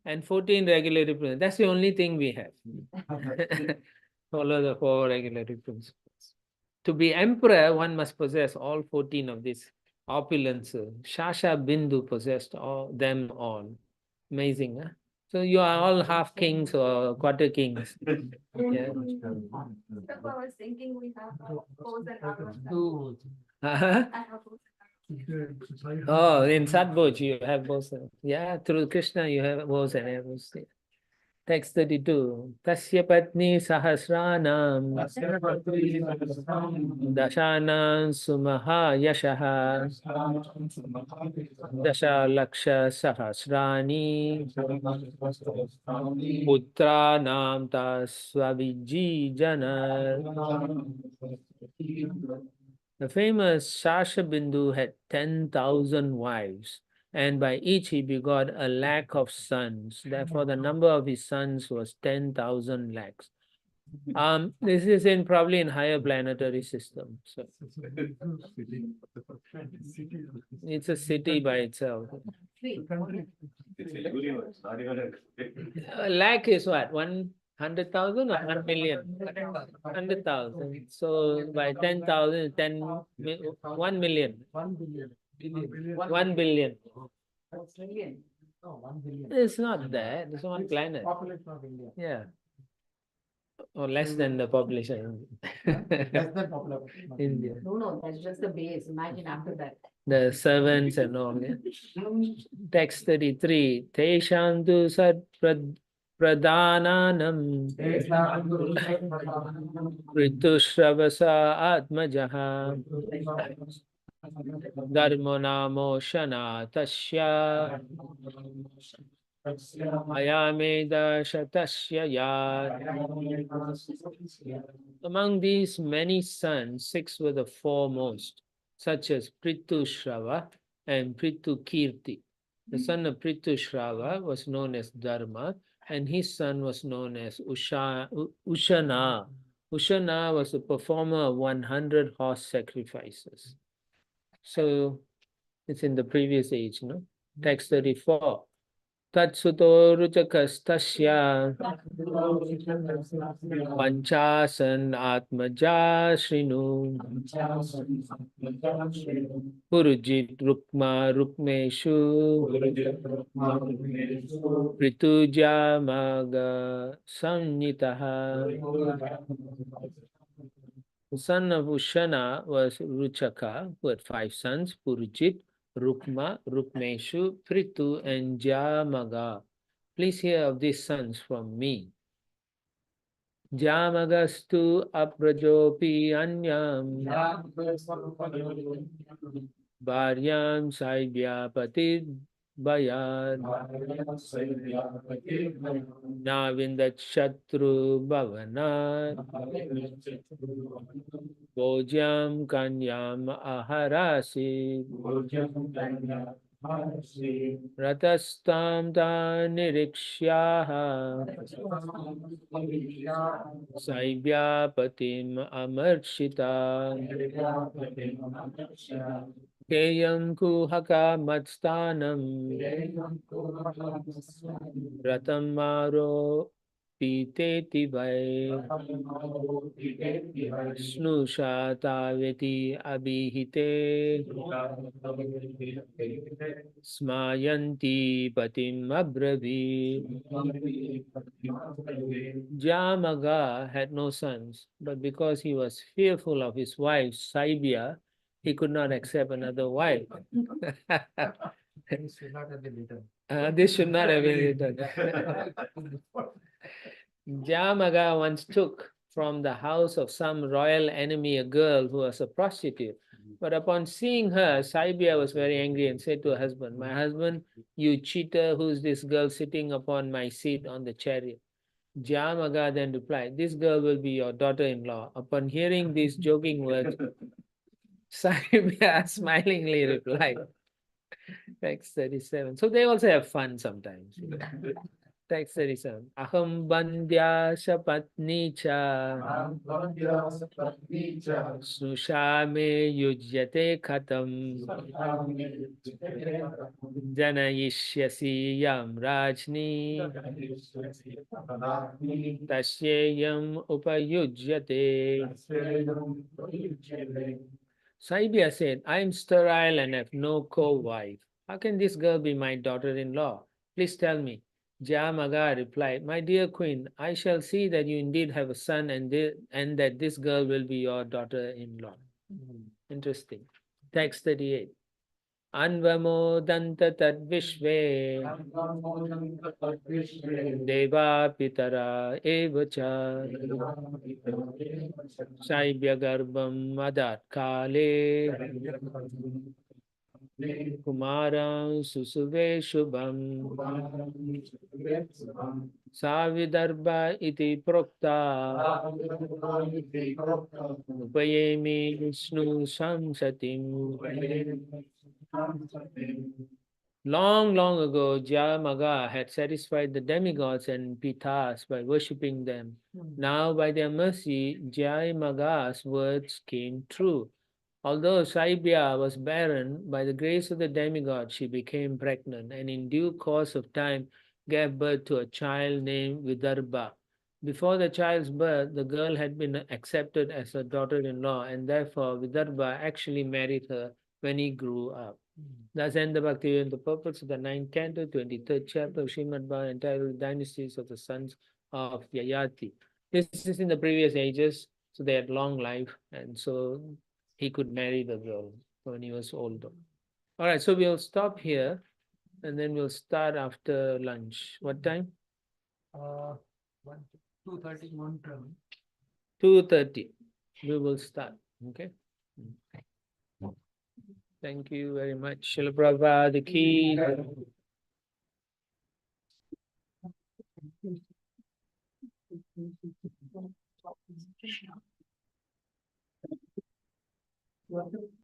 And 14 regulatory principles. That's the only thing we have. Follow the 4 regulatory principles. To be emperor, one must possess all 14 of these opulence. Shasha Bindu possessed them all. Amazing, huh? So you are all half kings or quarter kings. Yeah. I was thinking we have bows and arrows. Uh-huh. I have bows and arrows. Oh, in Satboj you have bows. Yeah, through Krishna you have bows and arrows. Text 32. Tasya patni sahasranam dashanam sumaha yashaha dasha laksha sahasrani putra nam tasvaviji jana. The famous Shashabindu had 10,000 wives, and by each he begot a lakh of sons. Therefore, the number of his sons was 10,000 lakhs. This is probably in higher planetary system. So it's a city by itself. It's a universe, not even A lakh is what? 100,000 or 1 million? 100,000. So by 10,000, 1 million. 1 billion. 1 billion. That's million. No, 1 billion. It's not that. It's one planet. Population of India. Yeah. Or less than the population. Less than population of India. No, that's just the base. Imagine after that. The servants and all. Yeah. Text 33. Teshantu sat pradhananam Ritushravasa atmajaha Dharmo namo shana tasya Ayameda Shatasya Yad. Among these many sons, 6 were the foremost, such as Prithu and Prithu Kirti. The son of Prithu was known as Dharma, and his son was known as Ushana. Ushana was a performer of 100 horse sacrifices. So it's in the previous age, no? Text 34. Tatsuto ruchakastasya panchasan atmaja shrinu purujit rukma rukmeshu prituja maga samnitaha. The son of Ushana was Ruchaka, who had 5 sons, Purujit, Rukma, Rukmeshu, Prithu, and Jamaga. Please hear of these sons from me. Jamagastu aprajopi anyam Bharyam Saivyapatid Bayad Navindat Shatru Bhavanat Bojyam Kanyam Aharasi Ratastam Ta Nirikshaha Saibhyapatim Amarshita Keyam Kuhaka Matstanam Ratamaro Piteti Vai Snusha Taveti Abhihite Smayanti Patim Abravi. Jamaga had no sons, but because he was fearful of his wife Saibhya, he could not accept another wife. This should not have been written. This should not have been written. Jamaga once took from the house of some royal enemy a girl who was a prostitute. But upon seeing her, Saibhya was very angry and said to her husband, "My husband, you cheater, who is this girl sitting upon my seat on the chariot?" Jamaga then replied, "This girl will be your daughter-in-law." Upon hearing these joking words, Saibhya smilingly replied. Text 37. So they also have fun sometimes. Text 37. Aham bandhya sapatni cha sushame yujyate khatam janayishyasi yam rajni tasyayam upayujyate. Saibhya said, "I am sterile and have no co-wife. How can this girl be my daughter-in-law? Please tell me." Jamaga replied, "My dear queen, I shall see that you indeed have a son and that this girl will be your daughter-in-law." Interesting. Text 38. Anvamo danta tad vishve deva pitara evacha saibhya garbham adat kale kumaram susuve shubham savidarbha iti prokta upayemi vishnu samsatim. Long, long ago, Jamaga had satisfied the demigods and Pithas by worshipping them. Now, by their mercy, Jayamaga's words came true. Although Saibhya was barren, by the grace of the demigod, she became pregnant and in due course of time gave birth to a child named Vidarbha. Before the child's birth, the girl had been accepted as her daughter-in-law, and therefore Vidarbha actually married her when he grew up. Thus end the Bhakti and the purpose of the 9th canto, 23rd chapter of Srimad Bhagavatam, entitled Dynasties of the Sons of Yayati. This is in the previous ages, so they had long life, and so he could marry the girl when he was older. All right, so we'll stop here, and then we'll start after lunch. What time? 2:30, 1:10. 2:30. We will start. Okay. Thank you very much. Srila Prabhupada ki What?